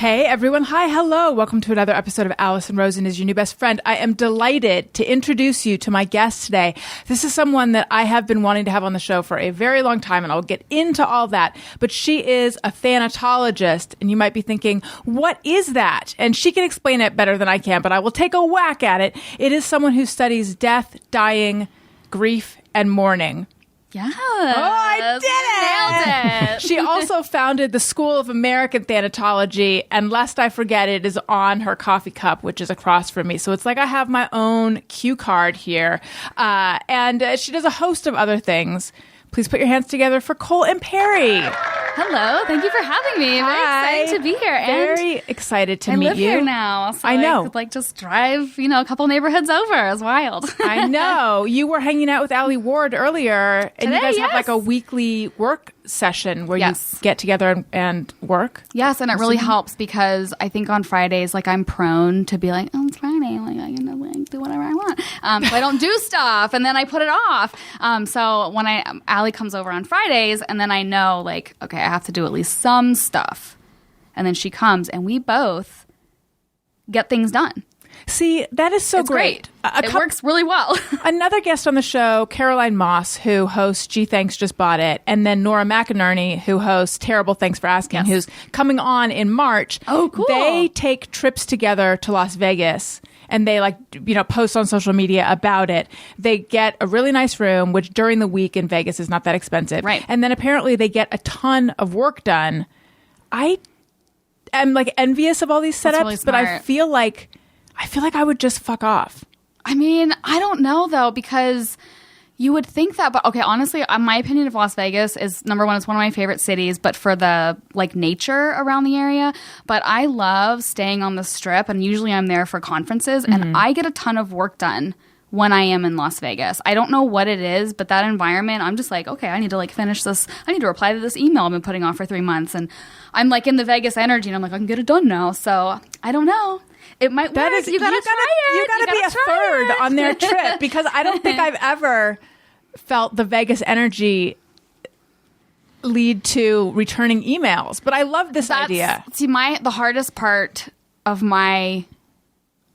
Hey everyone. Hi. Hello. Welcome to another episode of Alison Rosen is your new best friend. I am delighted to introduce you to my guest today. This is someone that I have been wanting to have on the show for a very long time, and I'll get into all that. But she is a thanatologist, and you might be thinking, what is that? And she can explain it better than I can, but I will take a whack at it. It is someone who studies death, dying, grief, and mourning. Yeah. Oh, I did it! She also founded the School of American Thanatology, and lest I forget, it is on her coffee cup, which is across from me. So it's like I have my own cue card here. And she does a host of other things. Please put your hands together for Imperi. Hello. Thank you for having me. Very excited to be here. Very excited to meet you. I live here now. So I know. I could just drive, a couple neighborhoods over. It's wild. I know. You were hanging out with Alie Ward earlier, and Today, you guys have yes. like a weekly work session where Yes. you get together and work. Yes, and it really helps because I think on Fridays, I'm prone to be like, oh, it's Friday. I can do whatever I want. So I don't do stuff, and then I put it off. So when Alie comes over on Fridays, and then I know, okay, I have to do at least some stuff. And then she comes, and we both get things done. See, that is so It's great. It works really well. Another guest on the show, Caroline Moss, who hosts Gee Thanks Just Bought It, and then Nora McInerney, who hosts Terrible Thanks for Asking, Yes. who's coming on in March. Oh, cool. They take trips together to Las Vegas, and they post on social media about it. They get a really nice room, which during the week in Vegas is not that expensive. Right. And then apparently they get a ton of work done. I am envious of all these setups, really but I smart. feel like I would just fuck off. I mean, I don't know, though, because you would think that. But, okay, honestly, my opinion of Las Vegas is, number one, it's one of my favorite cities, but for the, nature around the area. But I love staying on the Strip, and usually I'm there for conferences, and I get a ton of work done when I am in Las Vegas. I don't know what it is, but that environment, I'm just okay, I need to, finish this. I need to reply to this email I've been putting off for 3 months. And I'm, in the Vegas energy, and I'm I can get it done now. So, I don't know. It might work. You gotta try it. You gotta be a third on their trip, because I don't think I've ever felt the Vegas energy lead to returning emails. But I love this idea. See, the hardest part of my,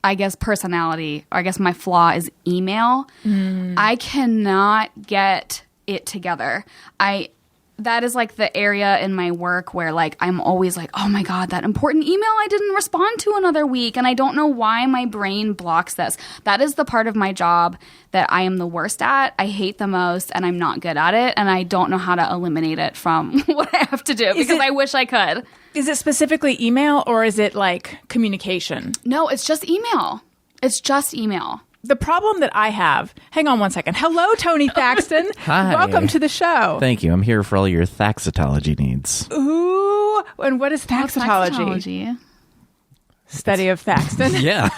I guess, personality, or I guess my flaw is email. I cannot get it together. That is the area in my work where I'm always oh my God, that important email I didn't respond to another week. And I don't know why my brain blocks this. That is the part of my job that I am the worst at. I hate the most, and I'm not good at it. And I don't know how to eliminate it from what I have to do, because I wish I could. Is it specifically email, or is it communication? No, it's just email. It's just email. The problem that I have, hang on one second. Hello, Tony Thaxton. Hi. Welcome to the show. Thank you. I'm here for all your thaxotology needs. Ooh, and what is What's thaxotology? thaxotology? Study of Thaxton. Yeah.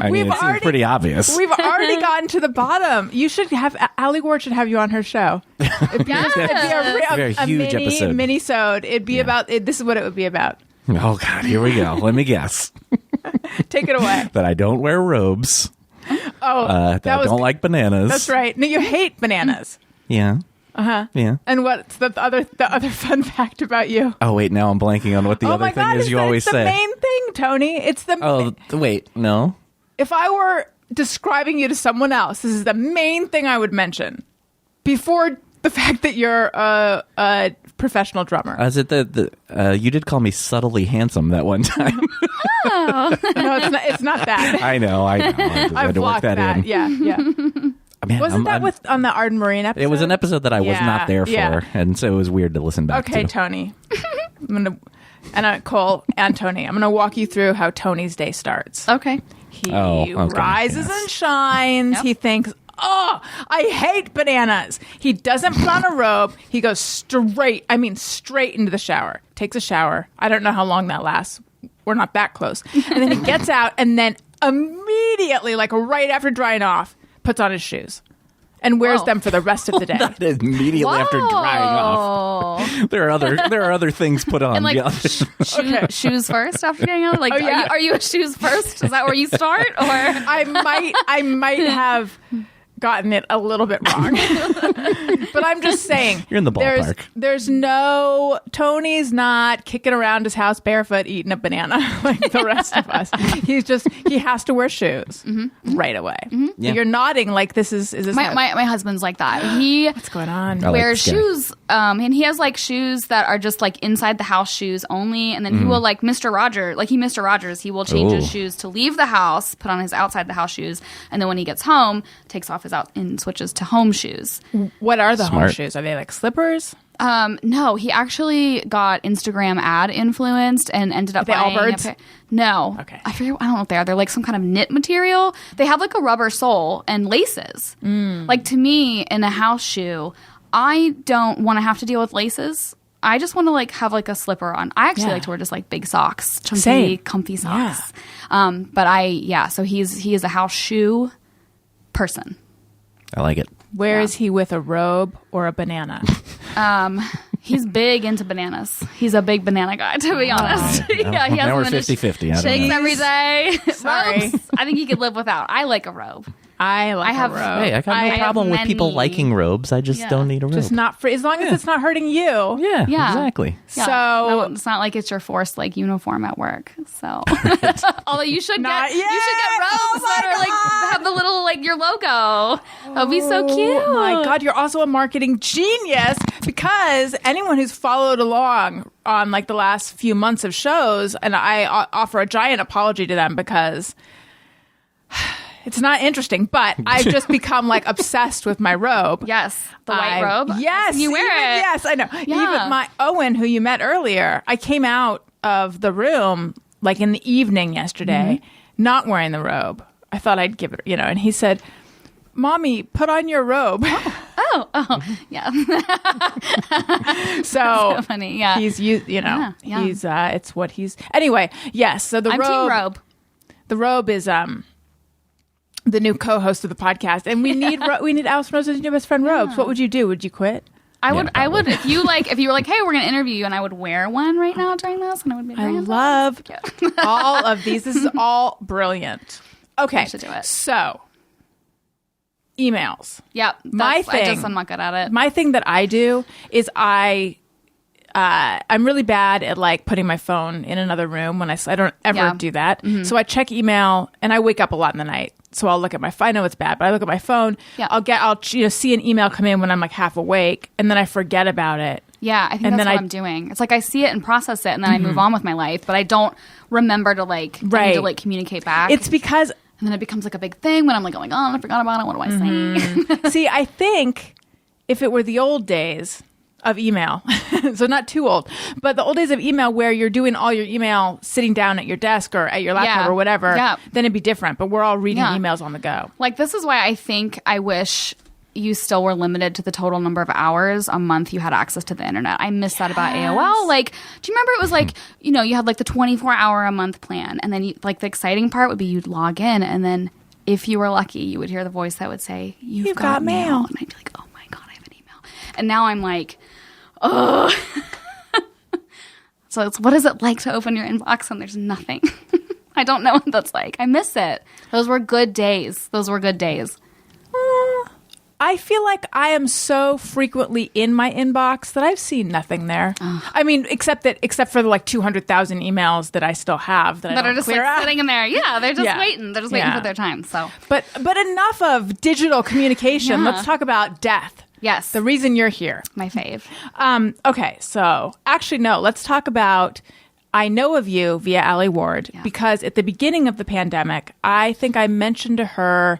It seems pretty obvious. We've already gotten to the bottom. You should have, Alie Ward should have you on her show. It'd be a huge episode. Mini-sode. It'd be about, this is what it would be about. Oh, God. Here we go. Let me guess. Take it away. That I don't wear robes. Oh, that I don't like bananas. That's right. No, you hate bananas. Yeah. Uh-huh. Yeah. And what's the other fun fact about you? Oh, wait. Now I'm blanking on what the other thing is you always say. It's the main thing, Tony. It's the... Oh, wait. No. If I were describing you to someone else, this is the main thing I would mention. Before the fact that you're a professional drummer. Is it you did call me subtly handsome that one time? Oh. No, it's not that. I know. I just had to work that in. Yeah. Man, Wasn't that on the Arden Marine episode? It was an episode that I was not there for, and so it was weird to listen back to. Okay, Tony. Cole and Tony, I'm going to walk you through how Tony's day starts. Okay. He rises and shines. Yep. He thinks, oh, I hate bananas. He doesn't put on a robe. He goes straight into the shower. Takes a shower. I don't know how long that lasts. We're not that close. And then he gets out, and then immediately, right after drying off, puts on his shoes and wears them for the rest of the day. Not immediately after drying off. There are other things put on. And shoes first after getting out? Are you a shoes first? Is that where you start? Or I might have gotten it a little bit wrong. But I'm just saying. You're in the ballpark. Tony's not kicking around his house barefoot eating a banana like the rest of us. He has to wear shoes right away. Yeah. You're nodding like this is this my husband's like that. What's going on? Wears shoes, and he has like shoes that are just like inside the house shoes only, and then he will like Mr. Rogers, he will change his shoes to leave the house, put on his outside the house shoes, and then when he gets home, takes off his out and switches to home shoes. What are the home Smart. shoes? Are they like slippers? No, he actually got Instagram ad influenced and ended up buying Allbirds? No. Okay. I don't know what they are. They're like some kind of knit material. They have like a rubber sole and laces. Like to me, in a house shoe, I don't want to have to deal with laces. I just want to like have like a slipper on. I actually like to wear just like big socks, chunky, comfy socks. Yeah. So he is a house shoe person. I like it. Where is he with a robe or a banana? He's big into bananas. He's a big banana guy, to be honest. Yeah, he has now we're them in his 50-50. shakes every day. Sorry. Robes, I think he could live without. I like a robe. I have a robe. Hey, I got no problem with people many. liking robes. I just don't need a robe. Just not for as long as it's not hurting you. Yeah, Yeah. exactly. Yeah. So- No, it's not like it's your forced like uniform at work. So, although you should Not get yet. robes that are like have the little like your logo. That'd be so cute. Oh my God, you're also a marketing genius because anyone who's followed along on like the last few months of shows, and I offer a giant apology to them because it's not interesting, but I've just become like obsessed with my robe. Yes, the white robe. Yes, you wear it. Yes, I know. Yeah. Even my Owen, who you met earlier, I came out of the room like in the evening yesterday, not wearing the robe. I thought I'd give it, and he said, "Mommy, put on your robe." Yeah. So funny. Yeah. he's Yeah. he's it's what he's anyway. Yes, so the I'm robe. team robe. The robe is the new co-host of the podcast, and we need Alison Rosen's new best friend robes. What would you do? Would you quit? I would probably. if you were like, hey, we're gonna interview you, and I would wear one right now during this, and I would be. I love all of these. This is all brilliant. Okay, should do it. So emails. Yep. I'm not good at it. My thing that I do is I'm really bad at like putting my phone in another room when I don't ever do that. So I check email and I wake up a lot in the night. So I'll look at my phone. I know it's bad, but I look at my phone. Yeah. I'll see an email come in when I'm like half awake, and then I forget about it. Yeah, I think And that's then what I'm doing. It's like I see it and process it, and then I move on with my life, but I don't remember to I need to communicate back. It's because and then it becomes like a big thing when I'm like, oh my God, I forgot about it. What do I say? see, I think if it were the old days of email, so not too old, but the old days of email where you're doing all your email sitting down at your desk or at your laptop or whatever, then it'd be different. But we're all reading emails on the go. Like, this is why I wish you still were limited to the total number of hours a month you had access to the internet. I miss that about AOL. Like, do you remember it was like, you had like the 24-hour a month plan, and then the exciting part would be you'd log in, and then if you were lucky, you would hear the voice that would say, you've got mail. And I'd be like, oh my God, I have an email. And now I'm like, oh. So it's, what is it like to open your inbox and there's nothing? I don't know what that's like. I miss it. Those were good days. I feel like I am so frequently in my inbox that I've seen nothing there. I mean, except for the like 200,000 emails that I still have that are just clear out. sitting in there. Yeah, they're just waiting. They're just waiting for their time. So, but enough of digital communication. Let's talk about death. Yes, The reason you're here. my fave. Okay, so actually, no, let's talk about I know of you via Alie Ward because at the beginning of the pandemic, I think I mentioned to her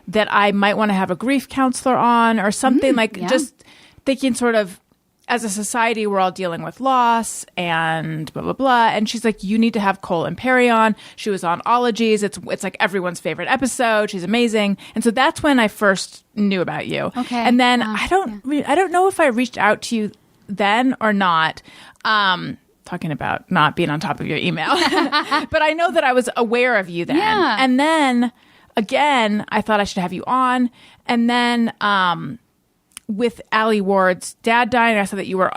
that I might want to have a grief counselor on or something just thinking sort of as a society, we're all dealing with loss and blah, blah, blah. And she's like, you need to have Cole Imperi on. She was on Ologies. It's like everyone's favorite episode. She's amazing. And so that's when I first knew about you. Okay. And then I don't know if I reached out to you then or not. Talking about not being on top of your email. But I know that I was aware of you then. Yeah. And then again, I thought I should have you on. And then with Alie Ward's dad dying, I saw that you were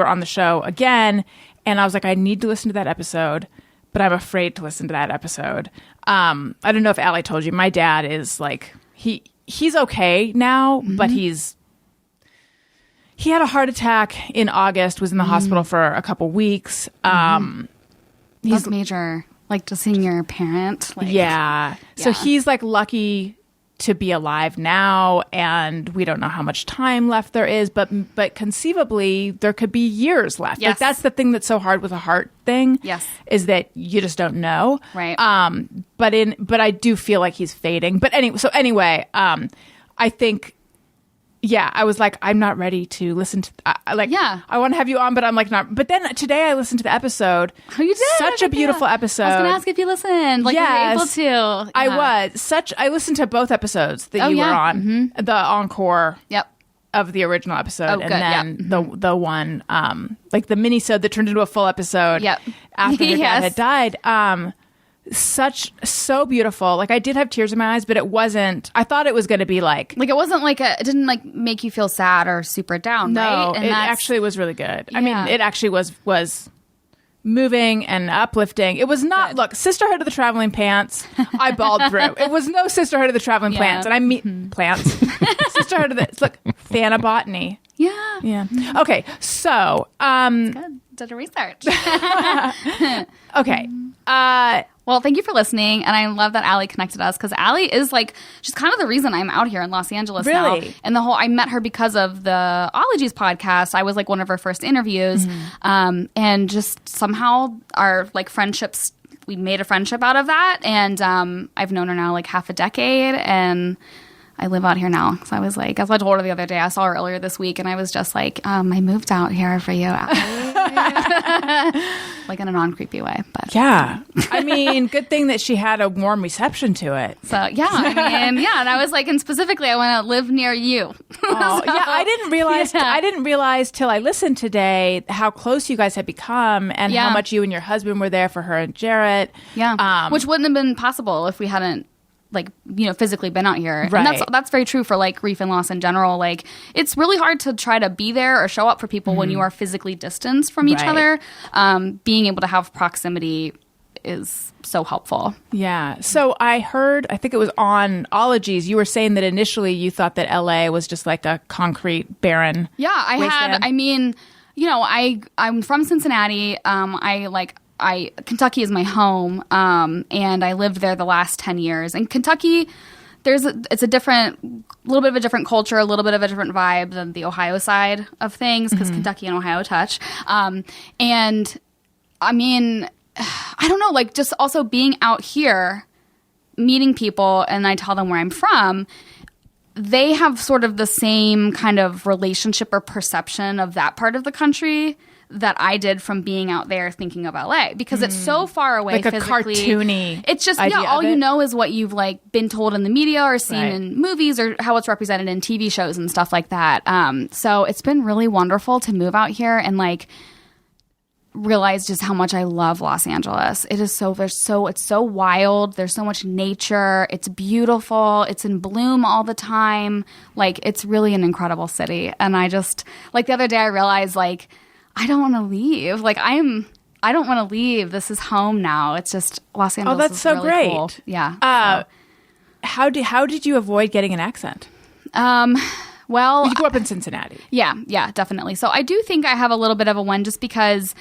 on the show again. And I was like, I need to listen to that episode, but I'm afraid to listen to that episode. I don't know if Alie told you, my dad is like, he's okay now, but he had a heart attack in August, was in the hospital for a couple weeks. That's major. Like, just seeing your parent. Like, yeah. So he's like lucky to be alive now, and we don't know how much time left there is, but conceivably there could be years left. Yes. Like, that's the thing that's so hard with a heart thing. Yes. Is that you just don't know. Right. But I do feel like he's fading. But anyway, I think. Yeah, I was like, I'm not ready to listen to. I want to have you on, but I'm like not. But then today I listened to the episode. Oh, you did? Such a beautiful episode. I was going to ask if you listened. Like, you were able to. Yeah. I was. I listened to both episodes that you were on. The encore. Yep. Of the original episode, and then the one like the mini-sode that turned into a full episode. Yep. After your dad had died. So beautiful. Like, I did have tears in my eyes, but it wasn't. I thought it was going to be like it wasn't like it didn't like make you feel sad or super down. No, right? And it actually was really good. Yeah. I mean, it actually was moving and uplifting. It was not. Look, Sisterhood of the Traveling Pants. I bawled through. It was no Sisterhood of the Traveling Plants, and I mean plants. Sisterhood of the thanabotany. Yeah. Okay, so good. Did a research. Okay. Well, thank you for listening, and I love that Alie connected us, because Alie is like she's kind of the reason I'm out here in Los Angeles now. And I met her because of the Ologies podcast. I was like one of her first interviews, and just somehow our like friendships. We made a friendship out of that, and I've known her now like half a decade, and I live out here now. So I was like, as I told her the other day, I saw her earlier this week, and I was just like, I moved out here for you, like in a non-creepy way. But yeah, I mean, good thing that she had a warm reception to it. So yeah, I mean, yeah, and I was like, and specifically, I want to live near you. Oh, yeah, I didn't realize. I didn't realize till I listened today how close you guys had become, and how much you and your husband were there for her and Jarrett. Yeah, which wouldn't have been possible if we hadn't. Like, physically been out here. Right. And that's very true for like grief and loss in general. Like, it's really hard to try to be there or show up for people when you are physically distanced from each other. Being able to have proximity is so helpful. Yeah. So I heard, I think it was on Ologies, you were saying that initially you thought that LA was just like a concrete, barren wasteland. I'm from Cincinnati. Kentucky is my home, and I lived there the last 10 years. And Kentucky, it's a little bit of a different culture, a little bit of a different vibe than the Ohio side of things, because Kentucky and Ohio touch. And I mean, I don't know, like just also being out here, meeting people, and I tell them where I'm from, they have sort of the same kind of relationship or perception of that part of the country that I did from being out there thinking of LA, because it's so far away, like physically. A cartoony. It's just all you know is what you've like been told in the media or seen in movies, or how it's represented in TV shows and stuff like that. So it's been really wonderful to move out here and like realize just how much I love Los Angeles. It is it's so wild. There's so much nature. It's beautiful. It's in bloom all the time. Like, it's really an incredible city. And I just like the other day I realized like I don't want to leave. Like, I don't want to leave. This is home now. It's just Los Angeles. Oh, that's is so really great. Cool. Yeah. How did you avoid getting an accent? Well, you grew up in Cincinnati. Yeah, definitely. So I do think I have a little bit of a one, just because,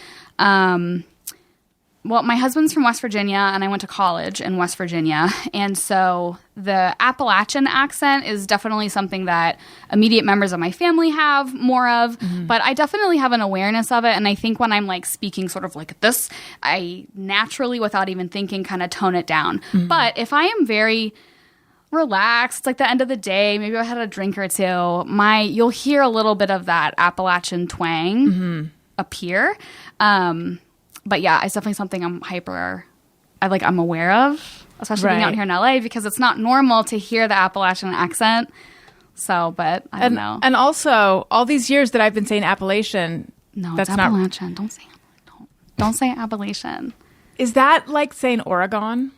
my husband's from West Virginia, and I went to college in West Virginia. And so the Appalachian accent is definitely something that immediate members of my family have more of. But I definitely have an awareness of it. And I think when I'm like speaking sort of like this, I naturally, without even thinking, kind of tone it down. But if I am very relaxed, it's like the end of the day, maybe I had a drink or two, you'll hear a little bit of that Appalachian twang appear. But yeah, it's definitely something I'm aware of, especially being out here in LA, because it's not normal to hear the Appalachian accent. So, but I don't know. And also, all these years that I've been saying Appalachian, no, that's it's Appalachian. Don't say Appalachian. Is that like saying Oregon?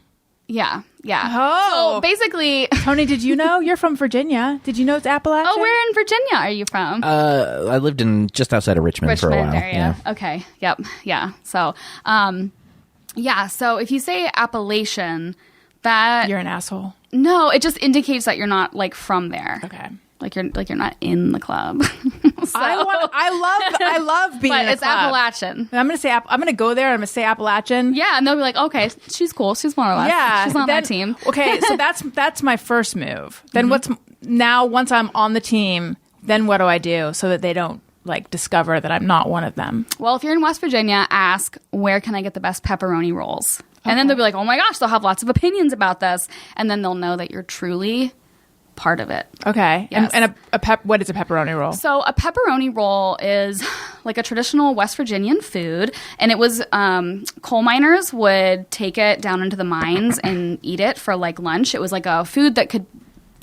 Yeah. Oh. So basically, Tony, did you know? You're from Virginia. Did you know it's Appalachian? Oh, where in Virginia are you from? I lived in just outside of Richmond for a while. Area. Yeah. Okay. Yep. Yeah. So, so if you say Appalachian, That You're an asshole. No, it just indicates that you're not like from there. Okay. Like you're not in the club. So- I love being but in a it's club. Appalachian. I'm gonna say I'm gonna go there. I'm gonna say Appalachian. Yeah, and they'll be like, okay, she's cool. She's more or less. Yeah, she's on then- our team. Okay, so that's my first move. Then once I'm on the team, then what do I do so that they don't like discover that I'm not one of them? Well, if you're in West Virginia, ask where can I get the best pepperoni rolls, and then they'll be like, oh my gosh, they'll have lots of opinions about this, and then they'll know that you're truly part of it. Okay, Yes. and what is a pepperoni roll? So a pepperoni roll is like a traditional West Virginian food, and it was coal miners would take it down into the mines and eat it for like lunch. It was like a food that could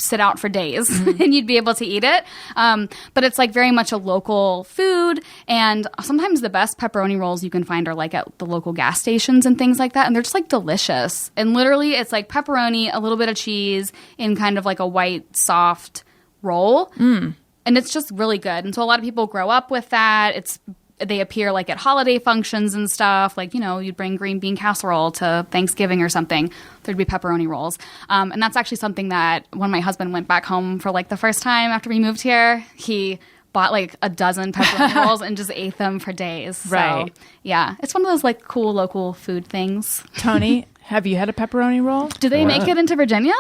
sit out for days and you'd be able to eat it. But it's like very much a local food, and sometimes the best pepperoni rolls you can find are like at the local gas stations and things like that, and they're just like delicious. And literally it's like pepperoni, a little bit of cheese in kind of like a white soft roll. And it's just really good. And so a lot of people grow up with that. They appear like at holiday functions and stuff. Like, you'd bring green bean casserole to Thanksgiving or something. There'd be pepperoni rolls. And that's actually something that when my husband went back home for like the first time after we moved here, he bought like a dozen pepperoni rolls and just ate them for days. Right. So, yeah. It's one of those like cool local food things. Tony, have you had a pepperoni roll? Do they make it into Virginia?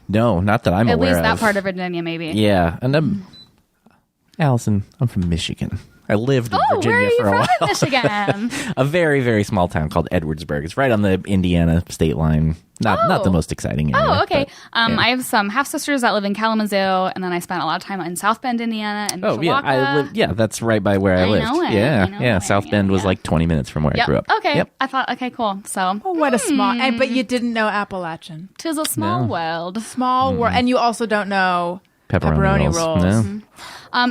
No, not that I'm At aware least of. that part of Virginia, maybe. Yeah, and Allison, I'm from Michigan. I lived in Oh, where are Virginia you for a from while. in Michigan? A very, very small town called Edwardsburg. It's right on the Indiana state line. Not the most exciting area. Oh, okay. but, yeah. I have some half sisters that live in Kalamazoo, and then I spent a lot of time in South Bend, Indiana, and Oh, yeah. Mishawaka. That's right by where I lived. know it. Yeah, I know yeah. it. South Bend was Yeah. like 20 minutes from where I Yep. grew up. Okay. Yep. I thought, okay, cool. So, Oh, what a small. But you didn't know Appalachian. 'tis a small No. world. Small world, and you also don't know Pepperoni rolls. No.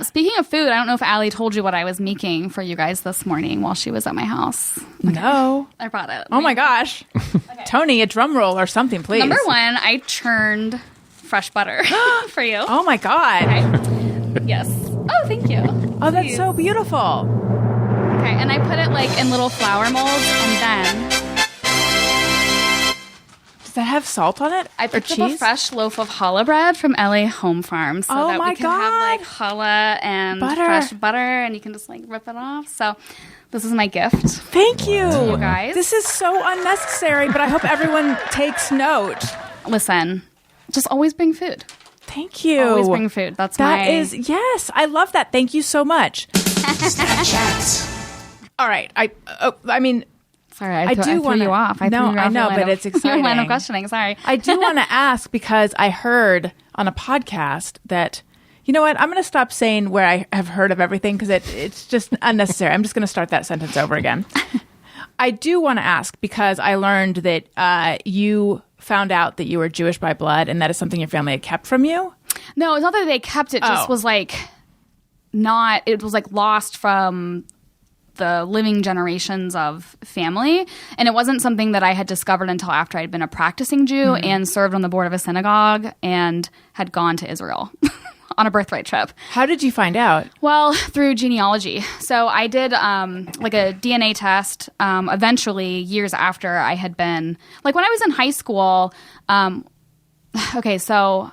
Speaking of food, I don't know if Alie told you what I was making for you guys this morning while she was at my house. No. I brought it. Oh my gosh, Tony, a drum roll or something, please. Number one, I churned fresh butter for you. Oh my god. Okay. Yes. Oh, thank you. Oh, that's so beautiful. Okay, and I put it like in little flour molds, and then Does that have salt on it? I or picked up cheese? a fresh loaf of challah bread from LA Home Farm, so Oh that my we can have like God. challah and Butter. fresh butter, and you can just like rip it off. So this is my gift. Thank you. you guys. This is so unnecessary, but I hope everyone takes note. Listen, just always bring food. Thank you. Always bring food. That's That is yes, I love that. Thank you so much. All right, I mean, Sorry, I threw wanna- you off. No, threw you I off know, your line but of- it's exciting. Your line of questioning. Sorry. I do want to ask because I heard on a podcast that, you know what, I'm going to stop saying where I have heard of everything because it's just unnecessary. I'm just going to start that sentence over again. I do want to ask because I learned that you found out that you were Jewish by blood, and that is something your family had kept from you. No, it's not that they kept it. Just Oh. was like not. It was like lost from the living generations of family, and it wasn't something that I had discovered until after I'd been a practicing Jew and served on the board of a synagogue and had gone to Israel on a birthright trip. How did you find out? Well, through genealogy. So I did like a DNA test eventually years after I had been, like when I was in high school. Okay, so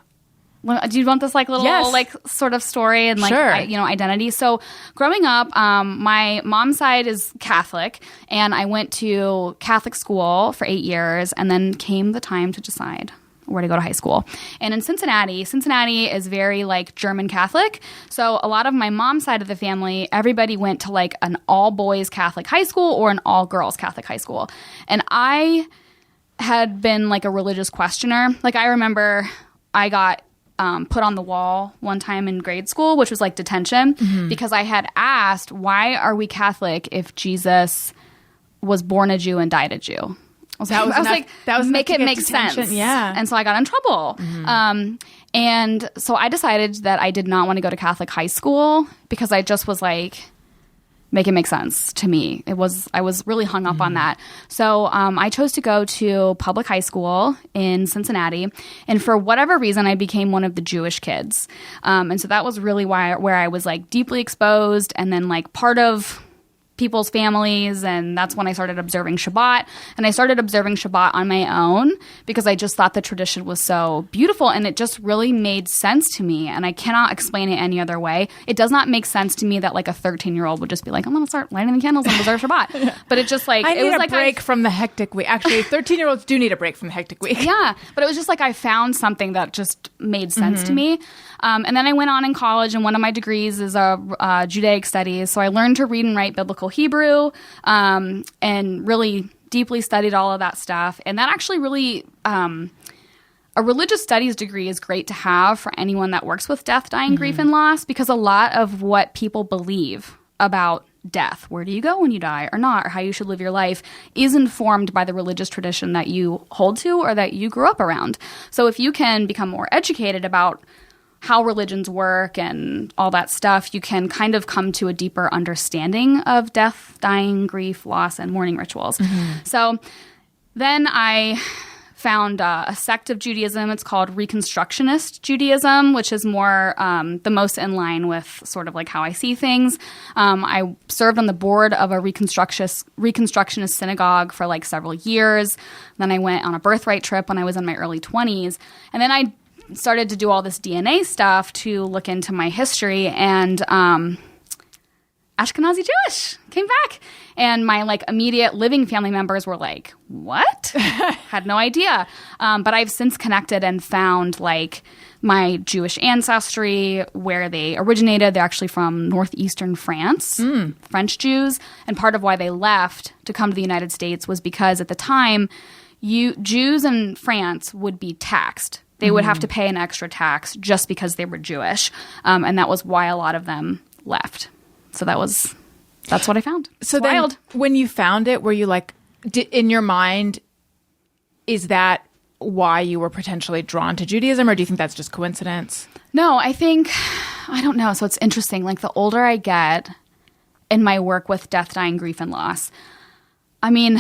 do you want this like little Yes. like sort of story and like Sure. identity? So growing up, my mom's side is Catholic, and I went to Catholic school for 8 years, and then came the time to decide where to go to high school. And in Cincinnati is very like German Catholic. So a lot of my mom's side of the family, everybody went to like an all boys Catholic high school or an all girls Catholic high school. And I had been like a religious questioner. Like I remember I got put on the wall one time in grade school, which was like detention, because I had asked, why are we Catholic if Jesus was born a Jew and died a Jew? I was like, make it make sense. Yeah. And so I got in trouble. And so I decided that I did not want to go to Catholic high school because I just was like, make it make sense to me. I was really hung up on that. So I chose to go to public high school in Cincinnati, and for whatever reason, I became one of the Jewish kids. And so that was really where I was like deeply exposed, and then like part of people's families, and that's when I started observing Shabbat. And I started observing Shabbat on my own because I just thought the tradition was so beautiful, and it just really made sense to me, and I cannot explain it any other way. It does not make sense to me that like a 13-year-old would just be like, I'm going to start lighting the candles and observe Shabbat. But it just like... I it need was a like break from the hectic week. Actually, 13-year-olds do need a break from the hectic week. Yeah, but it was just like I found something that just made sense to me. And then I went on in college, and one of my degrees is Judaic studies. So I learned to read and write biblical Hebrew, and really deeply studied all of that stuff. And that actually really, a religious studies degree is great to have for anyone that works with death, dying, grief, and loss, because a lot of what people believe about death, where do you go when you die or not, or how you should live your life, is informed by the religious tradition that you hold to or that you grew up around. So if you can become more educated about how religions work and all that stuff, you can kind of come to a deeper understanding of death, dying, grief, loss, and mourning rituals. So then I found a sect of Judaism. It's called Reconstructionist Judaism, which is more the most in line with sort of like how I see things. I served on the board of a Reconstructionist synagogue for like several years. Then I went on a birthright trip when I was in my early 20s. And then I started to do all this DNA stuff to look into my history, and Ashkenazi Jewish came back. And my like immediate living family members were like, what? Had no idea. But I've since connected and found like my Jewish ancestry, where they originated. They're actually from northeastern France, French Jews. And part of why they left to come to the United States was because at the time, Jews in France would be taxed. They would have to pay an extra tax just because they were Jewish. And that was why a lot of them left. So that's what I found. So it's then wild. When you found it, were you like, in your mind, is that why you were potentially drawn to Judaism, or do you think that's just coincidence? No, I don't know. So it's interesting. Like the older I get in my work with death, dying, grief, and loss, I mean...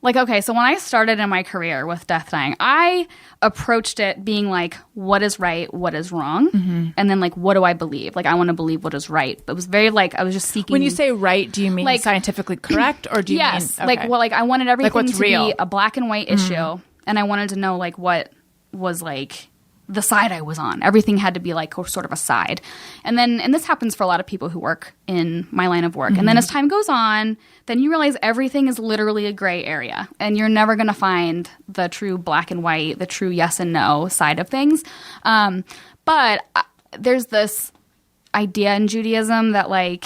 Like, okay, so when I started in my career with death dying, I approached it being like, what is right, what is wrong? And then like, what do I believe? Like, I want to believe what is right. But it was very like, I was just seeking... When you say right, do you mean like, scientifically correct, or do you mean... Yes, like, well, like I wanted everything what's to real? be a black and white issue, and I wanted to know like what was like the side I was on. Everything had to be like sort of a side. And this happens for a lot of people who work in my line of work. And then as time goes on, then you realize everything is literally a gray area, and you're never going to find the true black and white, the true yes and no side of things. But there's this idea in Judaism that like,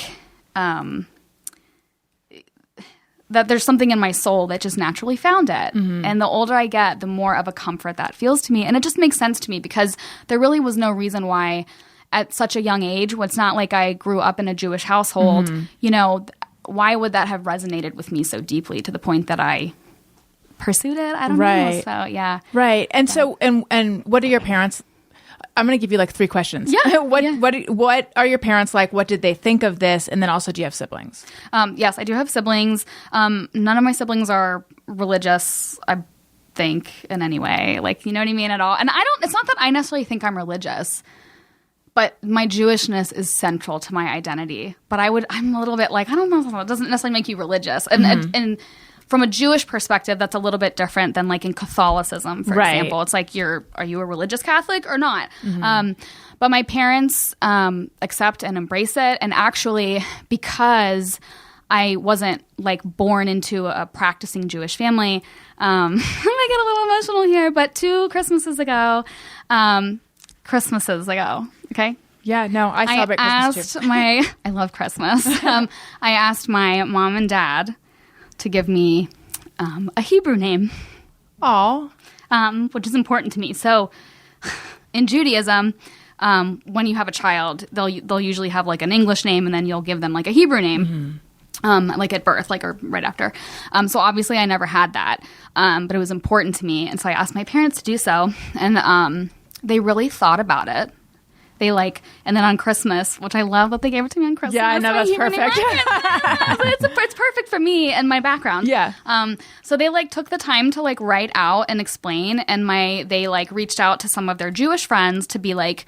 that there's something in my soul that just naturally found it. And the older I get, the more of a comfort that feels to me. And it just makes sense to me because there really was no reason why at such a young age, it's not like I grew up in a Jewish household, you know, why would that have resonated with me so deeply to the point that I pursued it? I don't know. So, yeah. Right. And so, and what are your parents... I'm going to give you like 3 questions. Yeah. What are your parents like? What did they think of this? And then also, do you have siblings? Yes, I do have siblings. None of my siblings are religious, I think, in any way. Like, you know what I mean? At all. And it's not that I necessarily think I'm religious, but my Jewishness is central to my identity. But I'm a little bit like, I don't know, it doesn't necessarily make you religious. And from a Jewish perspective, that's a little bit different than like in Catholicism, for example. It's like, are you a religious Catholic or not? But my parents accept and embrace it. And actually, because I wasn't like born into a practicing Jewish family, I might get a little emotional here, but 2 Christmases ago, okay? Yeah, no, I celebrate Christmas too. I love Christmas. I asked my mom and dad to give me a Hebrew name. Which is important to me. So in Judaism, when you have a child, they'll usually have like an English name, and then you'll give them like a Hebrew name. Like at birth, like or right after. So obviously I never had that, but it was important to me. And so I asked my parents to do so, and they really thought about it. They and then on Christmas, which I love that they gave it to me on Christmas. Yeah, I know, that's perfect. It's perfect for me and my background. Yeah. So they took the time to write out and explain, and they reached out to some of their Jewish friends to be like,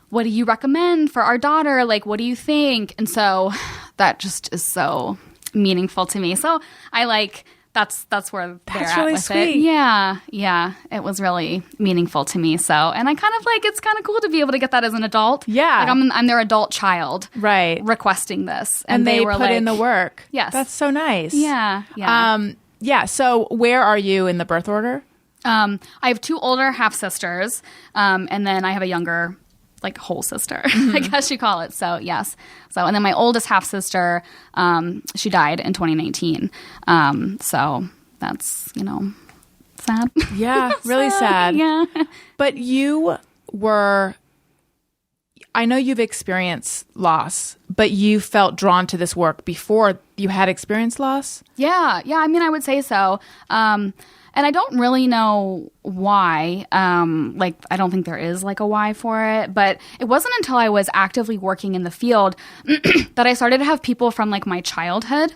what do you recommend for our daughter? What do you think? And so that just is so meaningful to me. So I like that's where they're at really with sweet. it. Yeah, it was really meaningful to me. So, and I kind of like it's kind of cool to be able to get that as an adult. Yeah. like I'm their adult child, Right. requesting this, And they were put like, in the work. Yes. That's so nice. Yeah. Yeah. So where are you in the birth order? I have 2 older half sisters, and then I have a younger, like, whole sister, I guess you call it. So yes. So and then my oldest half sister, she died in 2019. So that's sad. Yeah, really sad. Yeah. But you were, I know you've experienced loss, but you felt drawn to this work before you had experienced loss? Yeah. I mean, I would say so. And I don't really know why. Like, I don't think there is like a why for it. But it wasn't until I was actively working in the field that I started to have people from like my childhood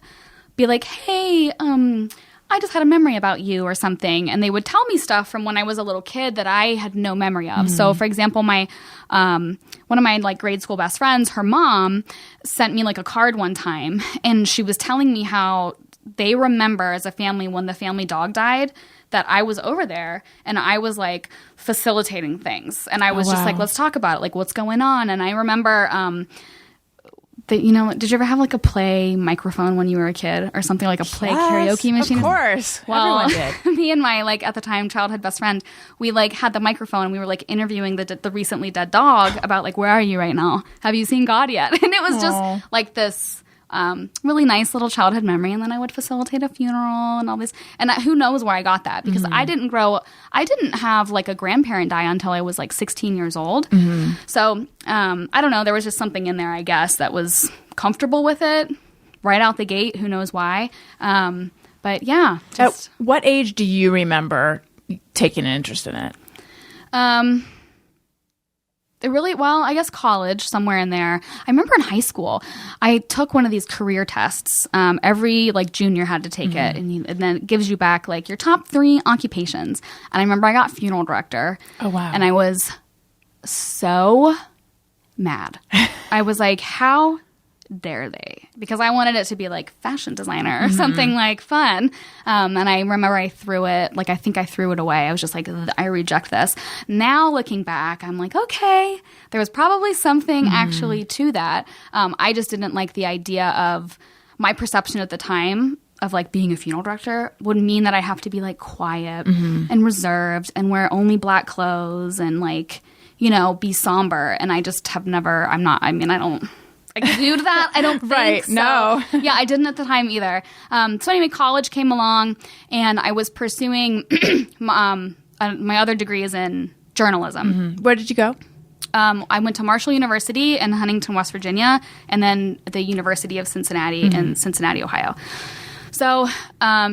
be like, hey, I just had a memory about you or something. And they would tell me stuff from when I was a little kid that I had no memory of. So, for example, my one of my like grade school best friends, her mom sent me like a card one time. And she was telling me how they remember as a family when the family dog died that I was over there and I was like facilitating things. And I was just like, let's talk about it. Like, what's going on? And I remember did you ever have like a play microphone when you were a kid or something like a play karaoke machine? Of course. Well, Everyone did. me and my like at the time childhood best friend, we like had the microphone and we were like interviewing the recently dead dog about like, where are you right now? Have you seen God yet? And it was just like this really nice little childhood memory. And then I would facilitate a funeral and all this. And who knows where I got that because I didn't have like a grandparent die until I was like 16 years old. So I don't know. There was just something in there, I guess, that was comfortable with it right out the gate. Who knows why? But yeah. At what age do you remember taking an interest in it? I guess college, somewhere in there. I remember in high school, I took one of these career tests. Every like junior had to take it, and then it gives you back like your top 3 occupations. And I remember I got funeral director. Oh, wow. And I was so mad. I was like, how dare they? Because I wanted it to be like fashion designer or something like fun. And I remember I threw it, like I think I threw it away. I was just like, I reject this. Now looking back, I'm like, okay, there was probably something actually to that. I just didn't like the idea of my perception at the time of like being a funeral director would mean that I have to be like quiet and reserved and wear only black clothes and like, be somber. And I just have never, I don't exude that. I don't think Right. so. No. Yeah, I didn't at the time either. So anyway, college came along and I was pursuing my other degree is in journalism. Where did you go? I went to Marshall University in Huntington, West Virginia, and then the University of Cincinnati in Cincinnati, Ohio. So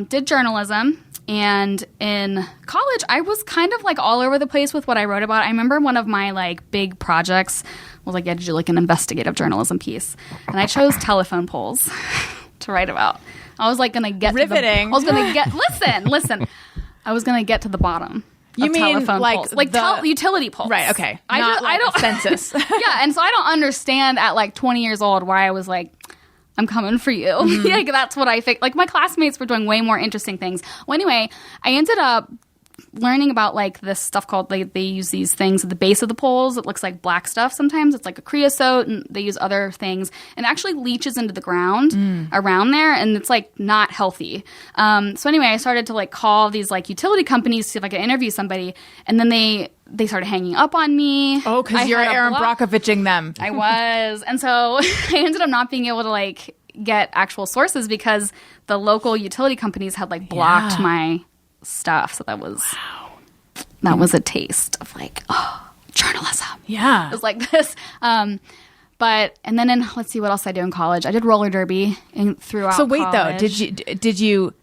did journalism. And in college, I was kind of like all over the place with what I wrote about. I remember one of my like big projects was like, you had to do like an investigative journalism piece. And I chose telephone poles to write about. I was like going to get riveting. Listen. I was going to get to the bottom. You mean telephone like poles. Like utility poles. Right, okay. I don't census. Yeah, and so I don't understand at like 20 years old why I was like, I'm coming for you. Like that's what I think. Like my classmates were doing way more interesting things. Well, anyway, I ended up learning about like this stuff called they use these things at the base of the poles. It looks like black stuff sometimes. It's like a creosote, and they use other things, and it actually leaches into the ground around there, and it's like not healthy. So anyway, I started to like call these like utility companies to see if I could interview somebody, and then they started hanging up on me. Oh, because you're Aaron Brockoviching them. I was. And so I ended up not being able to like get actual sources because the local utility companies had like blocked my stuff. So that was was a taste of like, journalism. Yeah. It was like this. But and then let's see what else I do in college. I did roller derby throughout. So wait college. though, did you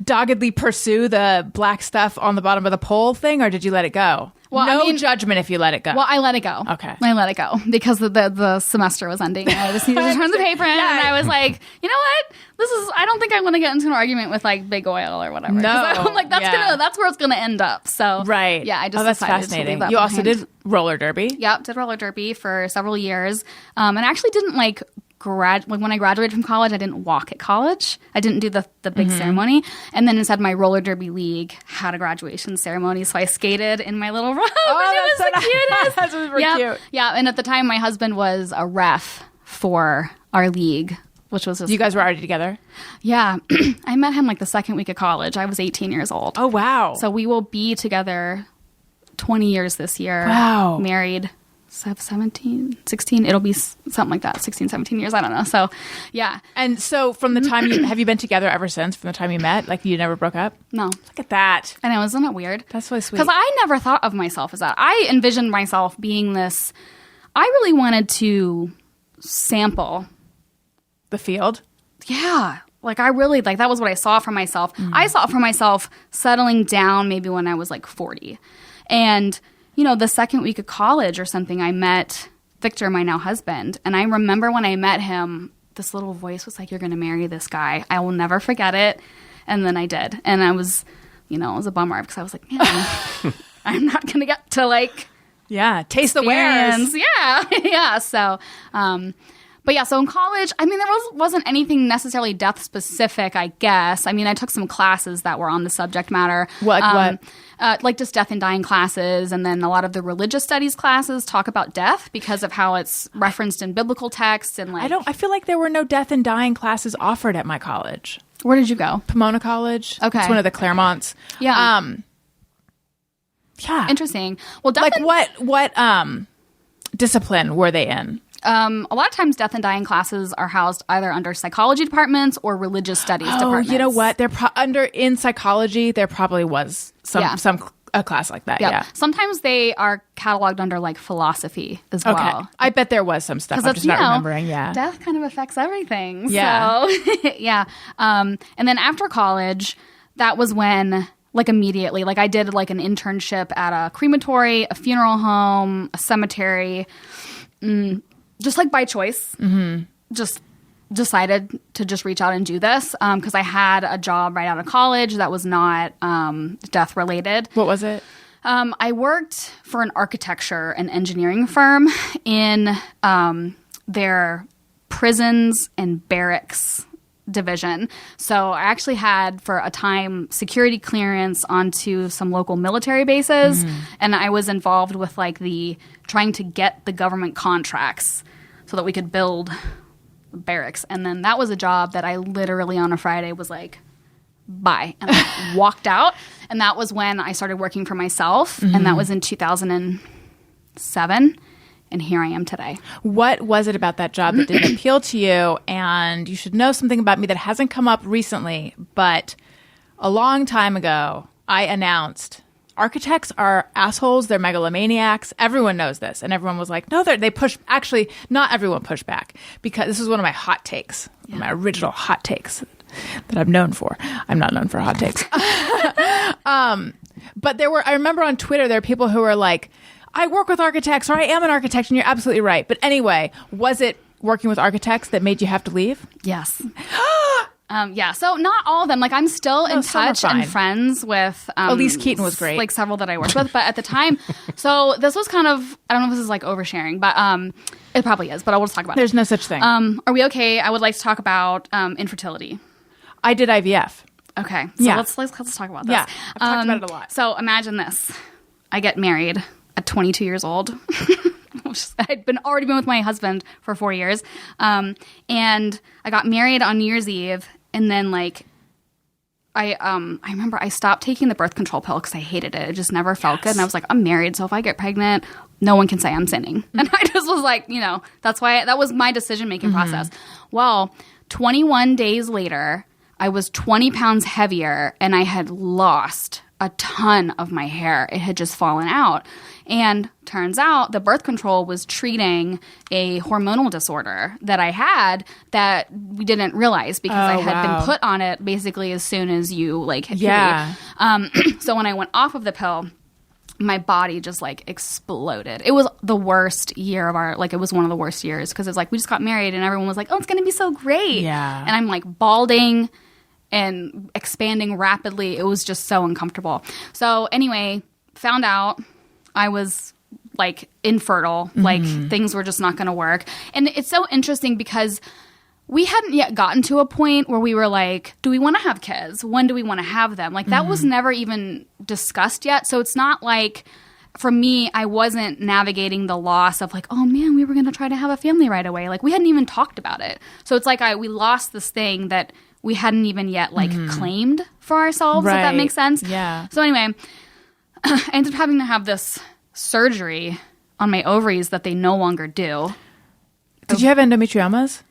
doggedly pursue the black stuff on the bottom of the pole thing, or did you let it go? Well, no judgment if you let it go. Well, I let it go. Okay. I let it go because the semester was ending. And I just needed to turn the paper in. And I was like, you know what? I don't think I want to get into an argument with like big oil or whatever. No. I'm like, that's where it's going to end up. So, right. Yeah, I just that's decided fascinating. to leave that You also behind. did roller derby? Yep, did roller derby for several years. And actually didn't like when I graduated from college, I didn't walk at college. I didn't do the big ceremony. And then instead, my roller derby league had a graduation ceremony. So I skated in my little robe. Oh, and it was the cutest. That's super cute. Yeah. And at the time, my husband was a ref for our league, which was just, You guys were already together? yeah. I met him like the second week of college. I was 18 years old. Oh, wow. So we will be together 20 years this year. Wow. Married 17, 16. It'll be something like that. 16, 17 years. I don't know. So, yeah. And so from the time have you been together ever since, from the time you met? Like, you never broke up? No. Look at that. I know. Isn't it weird? That's really sweet. Because I never thought of myself as that. I envisioned myself being this. I really wanted to sample. The field? Yeah. Like, I really, like, that was what I saw for myself. I saw it for myself settling down maybe when I was like 40. And, you know, the second week of college or something, I met Victor, my now husband. And I remember when I met him, this little voice was like, you're going to marry this guy. I will never forget it. And then I did. And I was, you know, it was a bummer because I was like, man, I'm not going to get to like... Yeah, taste the wares. Yeah, yeah. So, but yeah, so in college, I mean, there wasn't anything necessarily death specific, I guess. I mean, I took some classes that were on the subject matter. What? Like just death and dying classes, and then a lot of the religious studies classes talk about death because of how it's referenced in biblical texts and like. I feel like there were no death and dying classes offered at my college. Where did you go? Pomona College. Okay, it's one of the Claremonts. Yeah. Yeah. Interesting. Well, death like what discipline were they in? A lot of times death and dying classes are housed either under psychology departments or religious studies departments. You know what? They're in psychology. There probably was a class like that. Yeah. Sometimes they are cataloged under like philosophy as Okay. well. I bet there was some stuff. I'm just not remembering. Yeah. Death kind of affects everything. Yeah. So, yeah. And then after college, that was when, like, immediately, like, I did like an internship at a crematory, a funeral home, a cemetery, just like by choice. Just decided to just reach out and do this because I had a job right out of college that was not death related. What was it? I worked for an architecture and engineering firm in their prisons and barracks division. So I actually had for a time security clearance onto some local military bases, and I was involved with like the trying to get the government contracts so that we could build barracks. And then that was a job that I literally on a Friday was like, bye, and I walked out. And that was when I started working for myself, and that was in 2007. And here I am today. What was it about that job that didn't appeal to you? And you should know something about me that hasn't come up recently, but a long time ago, I announced architects are assholes. They're megalomaniacs. Everyone knows this. And everyone was like, no, they push. Actually, not everyone pushed back because this was one of my hot takes, my original hot takes that I'm known for. I'm not known for hot takes. But I remember on Twitter, there are people who were like, I work with architects, or I am an architect, and you're absolutely right. But anyway, was it working with architects that made you have to leave? Yes. Yeah. So not all of them. Like, I'm still in touch and friends with... Elise Keaton was great. Like, several that I worked with. But at the time... So this was kind of... I don't know if this is, like, oversharing, but it probably is. But I will just talk about There's no such thing. Are we okay? I would like to talk about infertility. I did IVF. Okay. So let's talk about this. Yeah. I've talked about it a lot. So imagine this. I get married at 22 years old. I'd already been with my husband for 4 years. And I got married on New Year's Eve. And then, like, I remember I stopped taking the birth control pill because I hated it. It just never felt good. And I was like, I'm married, so if I get pregnant, no one can say I'm sinning. And I just was like, you know, that was my decision-making process. Well, 21 days later, I was 20 pounds heavier, and I had lost a ton of my hair. It had just fallen out. And turns out the birth control was treating a hormonal disorder that I had that we didn't realize because I had been put on it basically as soon as you like hit puberty. So when I went off of the pill, my body just like exploded. It was the worst year of it was one of the worst years because it was like we just got married and everyone was like, oh, it's going to be so great. Yeah. And I'm like balding and expanding rapidly. It was just so uncomfortable. So anyway, found out I was like infertile, like things were just not going to work. And it's so interesting because we hadn't yet gotten to a point where we were like, do we want to have kids? When do we want to have them? Like that was never even discussed yet. So it's not like, for me, I wasn't navigating the loss of like, oh man, we were going to try to have a family right away. Like we hadn't even talked about it. So it's like we lost this thing that we hadn't even yet like claimed for ourselves, if that makes sense. Yeah. So anyway, I ended up having to have this surgery on my ovaries that they no longer do. Did you have endometriomas?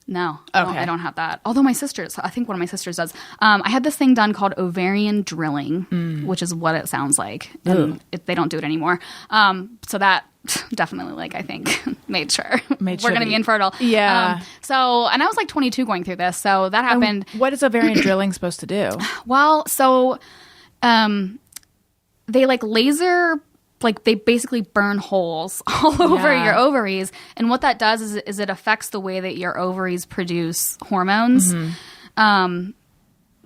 No, Okay. I don't have that. Although I think one of my sisters does. I had this thing done called ovarian drilling, which is what it sounds like. And they don't do it anymore. So that definitely, like, I think made sure we're going to be infertile. Yeah. And I was like 22 going through this. So that happened. What is ovarian drilling supposed to do? Well, so they like laser, like they basically burn holes all over your ovaries. And what that does is it affects the way that your ovaries produce hormones.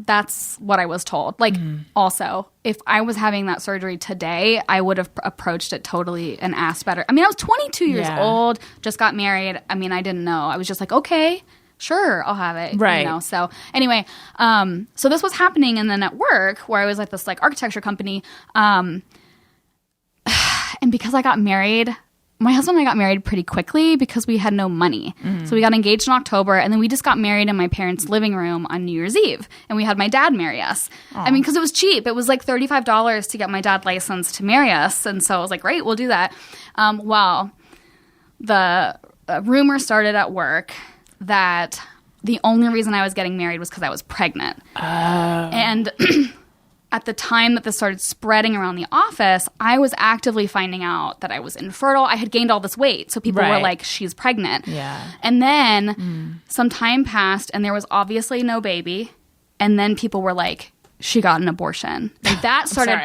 That's what I was told. Like also, if I was having that surgery today, I would have approached it totally and asked better. I mean, I was 22 years old, just got married. I mean, I didn't know. I was just like, okay, sure, I'll have it. Right. You know? So anyway, so this was happening. And then at work where I was at this like architecture company, and because I got married, my husband and I got married pretty quickly because we had no money. So we got engaged in October, and then we just got married in my parents' living room on New Year's Eve. And we had my dad marry us. I mean, because it was cheap. It was like $35 to get my dad licensed to marry us. And so I was like, great, we'll do that. Well, the rumor started at work that the only reason I was getting married was because I was pregnant. And at the time that this started spreading around the office, I was actively finding out that I was infertile. I had gained all this weight. So people were like, she's pregnant. Yeah. And then some time passed and there was obviously no baby. And then people were like, she got an abortion. And that started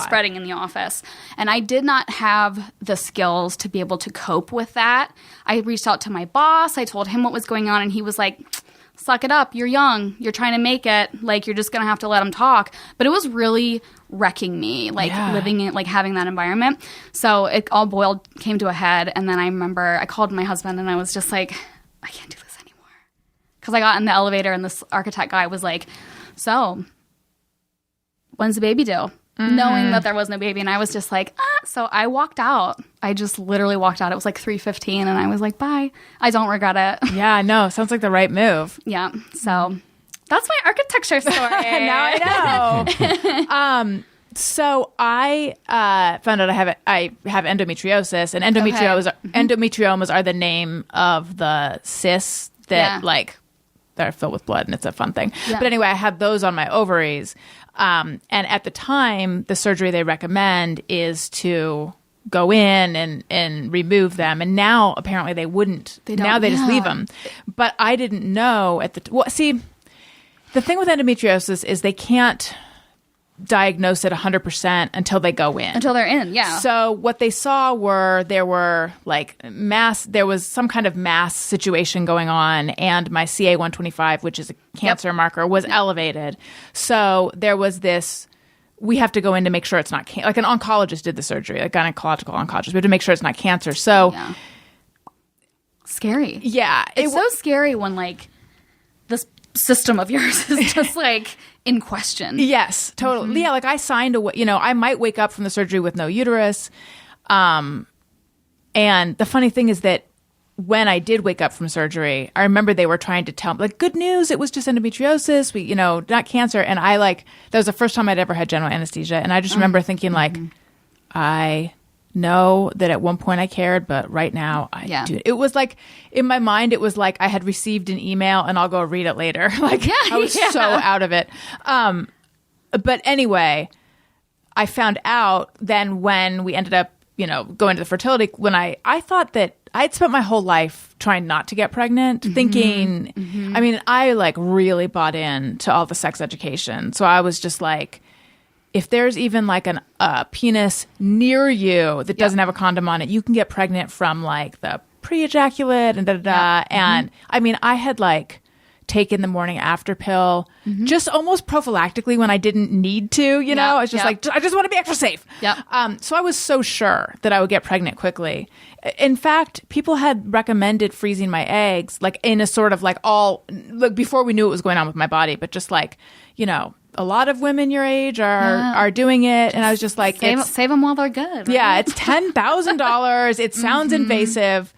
spreading in the office. And I did not have the skills to be able to cope with that. I reached out to my boss. I told him what was going on. And he was like, suck it up. You're young. You're trying to make it. Like, you're just going to have to let them talk. But it was really wrecking me, like living in, like having that environment. So it all came to a head. And then I remember I called my husband and I was just like, I can't do this anymore. Because I got in the elevator and this architect guy was like, so when's the baby due? Knowing that there was no baby. And I was just like, So I walked out. I just literally walked out. It was like 3:15 and I was like, bye. I don't regret it. Yeah, no, sounds like the right move. Yeah. So that's my architecture story. Now I know. So I found out I have endometriosis, and endometriomas are the name of the cysts that that are filled with blood, and it's a fun thing. Yeah. But anyway, I had those on my ovaries. And at the time, the surgery they recommend is to go in and remove them. And now apparently they wouldn't. Now they just leave them. But I didn't know at the see, the thing with endometriosis is they can't diagnose it 100% until they go in. Until they're in, yeah. So what they saw there was some kind of mass situation going on, and my CA-125, which is a cancer marker, was elevated. So there was this, we have to go in to make sure it's not, like an oncologist did the surgery, a gynecological oncologist. We have to make sure it's not cancer. So scary. Yeah. It's so scary when like this system of yours is just like in question. Yes, totally. Mm-hmm. Yeah, like I signed away, I might wake up from the surgery with no uterus. And the funny thing is that when I did wake up from surgery, I remember they were trying to tell me, like, good news, it was just endometriosis, not cancer. And that was the first time I'd ever had general anesthesia. And I just remember thinking I know that at one point I cared, but right now I do. It was like, in my mind, it was like I had received an email and I'll go read it later. I was so out of it. But anyway, I found out then when we ended up, going to the fertility, when I thought that I'd spent my whole life trying not to get pregnant, thinking, I mean, I like really bought in to all the sex education. So I was just like, if there's even like a penis near you that doesn't have a condom on it, you can get pregnant from like the pre-ejaculate and da-da-da. And I mean, I had like taken the morning after pill, just almost prophylactically when I didn't need to, you know, I was just like, I just want to be extra safe. So I was so sure that I would get pregnant quickly. In fact, people had recommended freezing my eggs, like in a sort of like before we knew what was going on with my body, but just like, you know, a lot of women your age are doing it. And I was just like, save them while they're good. Right? Yeah. It's $10,000. It sounds invasive.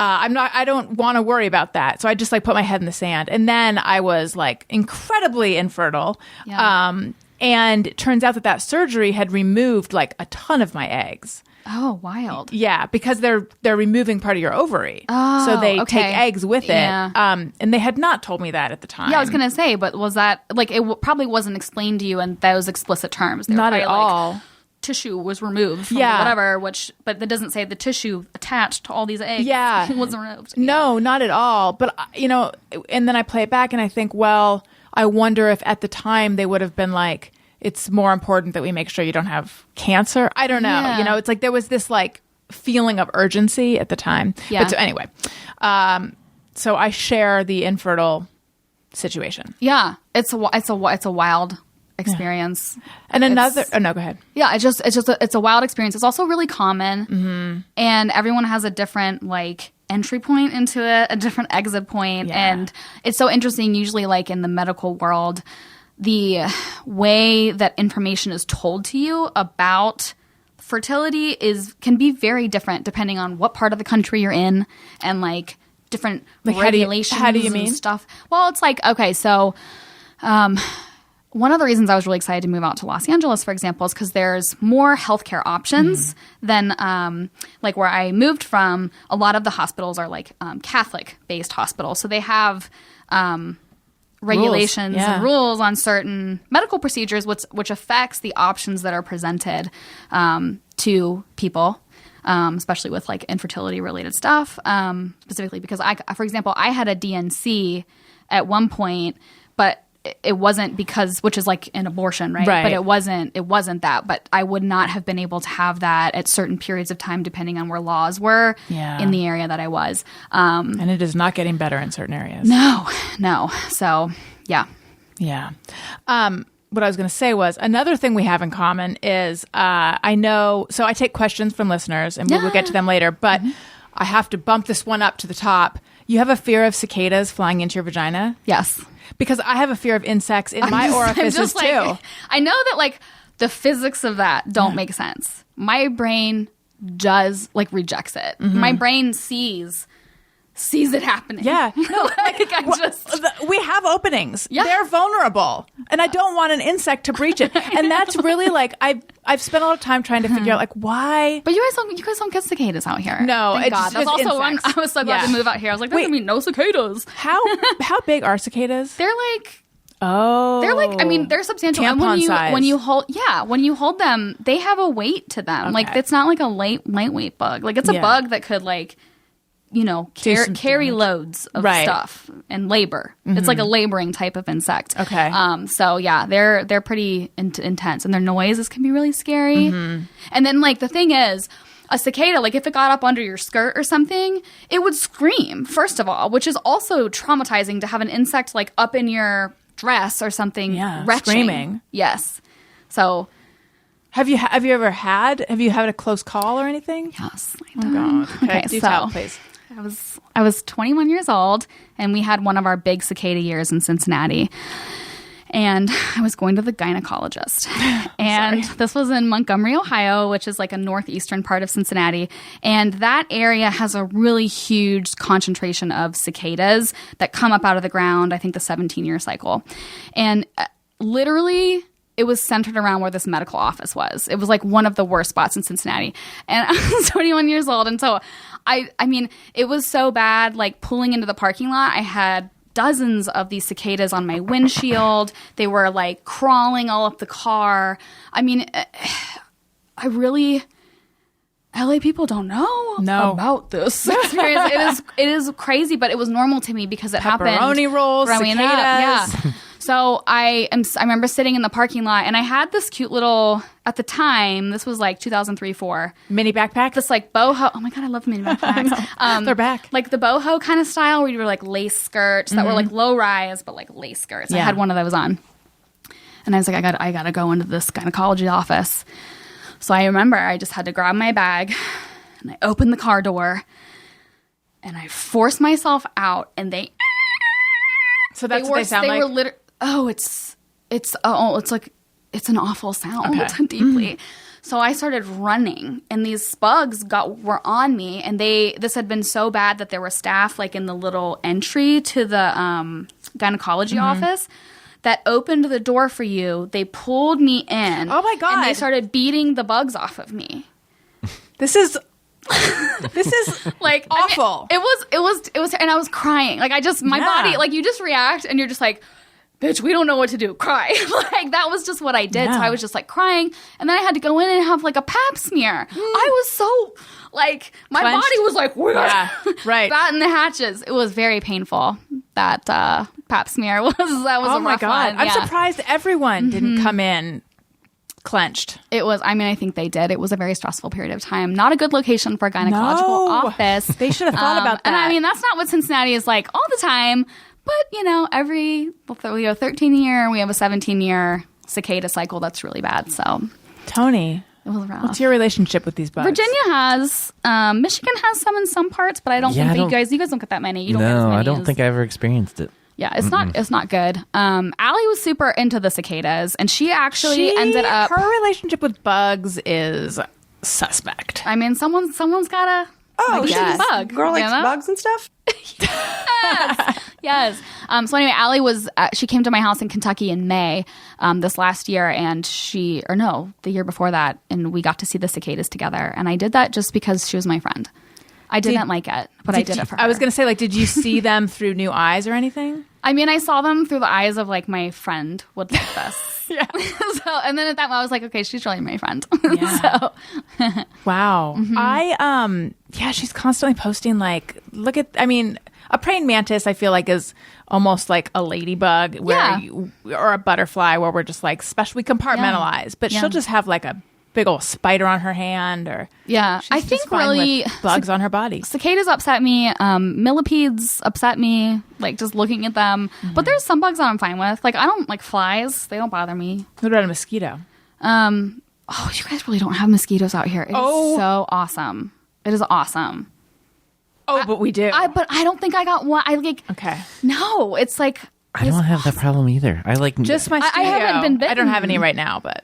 I don't want to worry about that. So I just like put my head in the sand. And then I was like incredibly infertile. And it turns out that surgery had removed like a ton of my eggs. Oh, wild. Yeah, because they're removing part of your ovary. Oh, so they take eggs with it. And they had not told me that at the time. Yeah, I was going to say, but was that like it probably wasn't explained to you in those explicit terms? They not at all. Like, tissue was removed from whatever, but that doesn't say the tissue attached to all these eggs wasn't removed. No, not at all. But, you know, and then I play it back and I think, well, I wonder if at the time they would have been like, it's more important that we make sure you don't have cancer. I don't know. Yeah. You know, it's like there was this like feeling of urgency at the time. Yeah. But so anyway, so I share the infertile situation. Yeah. It's a wild experience. And another no, go ahead. Yeah, it's a wild experience. It's also really common, and everyone has a different like entry point into it, a different exit point, and it's so interesting. Usually, like in the medical world, the way that information is told to you about fertility can be very different depending on what part of the country you're in, and like different regulations. How do you mean stuff? Well, it's like okay, so. One of the reasons I was really excited to move out to Los Angeles, for example, is because there's more healthcare options than like where I moved from. A lot of the hospitals are like Catholic-based hospitals. So they have regulations and rules on certain medical procedures, which affects the options that are presented to people, especially with like infertility-related stuff. Specifically because, for example, I had a DNC at one point, but it wasn't because, which is like an abortion, right? But it wasn't that. But I would not have been able to have that at certain periods of time, depending on where laws were in the area that I was. And it is not getting better in certain areas. No. So, yeah. Yeah. What I was going to say was another thing we have in common is I know, so I take questions from listeners and we'll get to them later, but I have to bump this one up to the top. You have a fear of cicadas flying into your vagina? Yes. Because I have a fear of insects in my orifices too. I know that like the physics of that don't make sense. My brain does like rejects it. My brain sees it happening. Yeah. No, we have openings. Yeah. They're vulnerable. And I don't want an insect to breach it. And that's really like I've spent a lot of time trying to figure out like why. But you guys don't get cicadas out here. No, thank God. That's also one I was so glad to move out here. I was like, there's gonna be no cicadas. How big are cicadas? They're like I mean, they're substantial. Tampon size. When you hold them, they have a weight to them. Okay. Like it's not like a lightweight bug. Like it's a bug that could like carry loads of stuff and labor. It's like a laboring type of insect. Okay. So yeah, they're pretty intense, and their noises can be really scary. And then like the thing is, a cicada, like if it got up under your skirt or something, it would scream. First of all, which is also traumatizing to have an insect like up in your dress or something, retching. Screaming. Yes. So. Have you had a close call or anything? Yes. Oh God. Okay. Do tell, please. I was 21 years old, and we had one of our big cicada years in Cincinnati. And I was going to the gynecologist. And this was in Montgomery, Ohio, which is like a northeastern part of Cincinnati. And that area has a really huge concentration of cicadas that come up out of the ground, I think the 17-year cycle. And literally, it was centered around where this medical office was. It was like one of the worst spots in Cincinnati. And I was 21 years old. And so, I mean, it was so bad, like pulling into the parking lot, I had dozens of these cicadas on my windshield. They were like crawling all up the car. I mean, LA people don't know about this experience. It is crazy, but it was normal to me because it happened. Pepperoni rolls, growing cicadas. up. Yeah. So I remember sitting in the parking lot, and I had this cute little, at the time, this was like 2003-04. Mini backpack? This like boho. Oh my God, I love mini backpacks. They're back. Like the boho kind of style where you were like lace skirts that were like low rise, but like lace skirts. I had one of those on. And I was like, I gotta go into this gynecology office. So I remember I just had to grab my bag, and I opened the car door, and I forced myself out, and they... So that's what they sound like? It's an awful sound deeply. So I started running, and these bugs were on me, and this had been so bad that there were staff like in the little entry to the gynecology office that opened the door for you. They pulled me in. Oh my God. And they started beating the bugs off of me. This is like awful. I mean, it was, and I was crying. Like my body, like you just react and you're just like, bitch, we don't know what to do. Cry. Like that was just what I did. Yeah. So I was just like crying, and then I had to go in and have like a pap smear. I was so like, my Clenched? body was like, right. Batting the hatches. It was very painful. That pap smear was oh a my rough God. one. I'm Yeah. surprised everyone didn't come in clenched. It was, I mean, I think they did. It was a very stressful period of time. Not a good location for a gynecological office. They should have thought about that. And I mean, that's not what Cincinnati is like all the time. But, you know, we have a 13-year, we have a 17-year cicada cycle that's really bad. So, Tony, it was rough. what's your relationship with these bugs? Virginia has, Michigan has some in some parts, but I don't think that you guys don't get that many. You don't get as many I don't think I ever experienced it. Yeah, it's not good. Allie was super into the cicadas, and she actually ended up. Her relationship with bugs is suspect. I mean, someone's gotta. Oh, she's yes. a bug. Girl likes you know? bugs and stuff? Yes. So anyway, Allie she came to my house in Kentucky in May this last year, and the year before that, and we got to see the cicadas together. And I did that just because she was my friend. I didn't like it, but I did it for her. I was going to say, like, did you see them through new eyes or anything? I mean, I saw them through the eyes of like my friend would like this. Yeah. And then at that point, I was like, okay, she's really my friend. Yeah. Wow. She's constantly posting like, a praying mantis, I feel like, is almost like a ladybug or a butterfly where we're just like we compartmentalize, but she'll just have like a big old spider on her hand, or I think really bugs on her body. Cicadas upset me. Millipedes upset me. Like just looking at them. But there's some bugs that I'm fine with. Like I don't like flies. They don't bother me. What about a mosquito? You guys really don't have mosquitoes out here. It's so awesome. It is awesome. Oh, but we do. But I don't think I got one. Okay. No, it's like I don't have that problem either. I like just my studio. I haven't been bitten. I don't have any right now, but.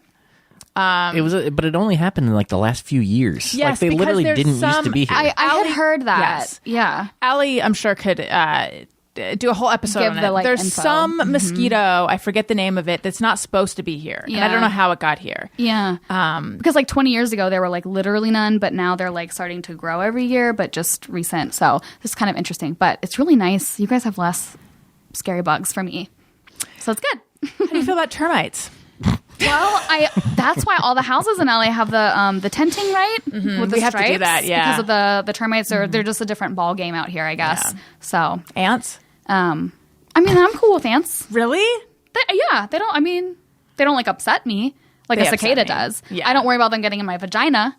But it only happened in like the last few years. Yes, like they literally because didn't used to be here. I had heard that. Yes. Yeah. Allie, I'm sure, could do a whole episode on it. There's info. some mosquito, I forget the name of it, that's not supposed to be here. And I don't know how it got here. Yeah. Because like 20 years ago, there were like literally none, but now they're like starting to grow every year, but just recent. So this is kind of interesting, but it's really nice. You guys have less scary bugs for me. So it's good. How do you feel about termites? Well, that's why all the houses in LA have the tenting, right? Mm-hmm. With the we have stripes, to do that, yeah. Because of the termites they're just a different ball game out here, I guess. Yeah. So ants? I mean, I'm cool with ants. Really? They don't like upset me like They a cicada upset me. does. Yeah. I don't worry about them getting in my vagina.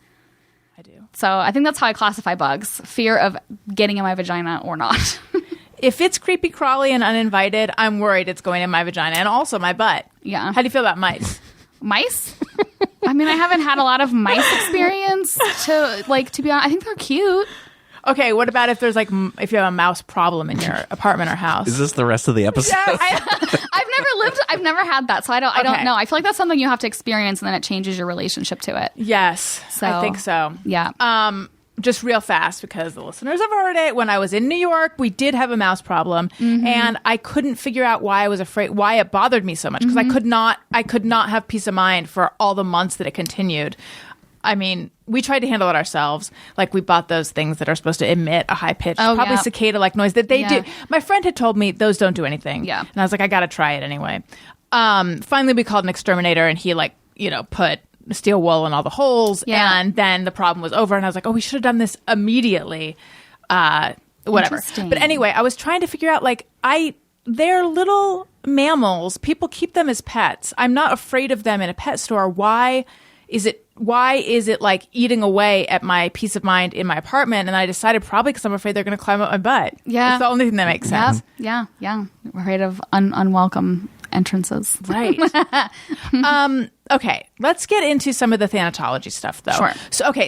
I do. So I think that's how I classify bugs: fear of getting in my vagina or not. If it's creepy crawly and uninvited, I'm worried it's going in my vagina and also my butt. Yeah. How do you feel about mice? Mice? I mean, I haven't had a lot of mice experience to be honest. I think they're cute. Okay, what about if there's like if you have a mouse problem in your apartment or house? Is this the rest of the episode? I've never had that, so I don't know. I feel like that's something you have to experience, and then it changes your relationship to it. Yes, I think so. Yeah. Just real fast, because the listeners have heard it. When I was in New York, we did have a mouse problem, and I couldn't figure out why I was afraid, why it bothered me so much, because I could not have peace of mind for all the months that it continued. I mean, we tried to handle it ourselves. Like, we bought those things that are supposed to emit a high-pitched, probably cicada-like noise that they do. My friend had told me those don't do anything. Yeah. And I was like, I got to try it anyway. Finally, we called an exterminator, and he, put steel wool in all the holes. Yeah. And then the problem was over. And I was like, oh, we should have done this immediately. Whatever. But anyway, I was trying to figure out, they're little mammals. People keep them as pets. I'm not afraid of them in a pet store. Why is it like eating away at my peace of mind in my apartment? And I decided probably because I'm afraid they're going to climb up my butt. Yeah. It's the only thing that makes sense. Yeah. Afraid of unwelcome entrances. Right. Okay. Let's get into some of the thanatology stuff, though. Sure.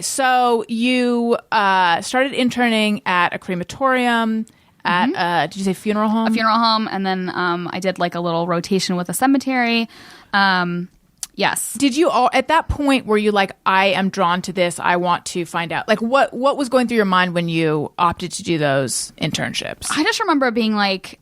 So you started interning at a crematorium, at did you say funeral home? A funeral home. And then I did like a little rotation with a cemetery. Yes. Did you all at that point were you like, I am drawn to this, I want to find out? Like what was going through your mind when you opted to do those internships? I just remember being like,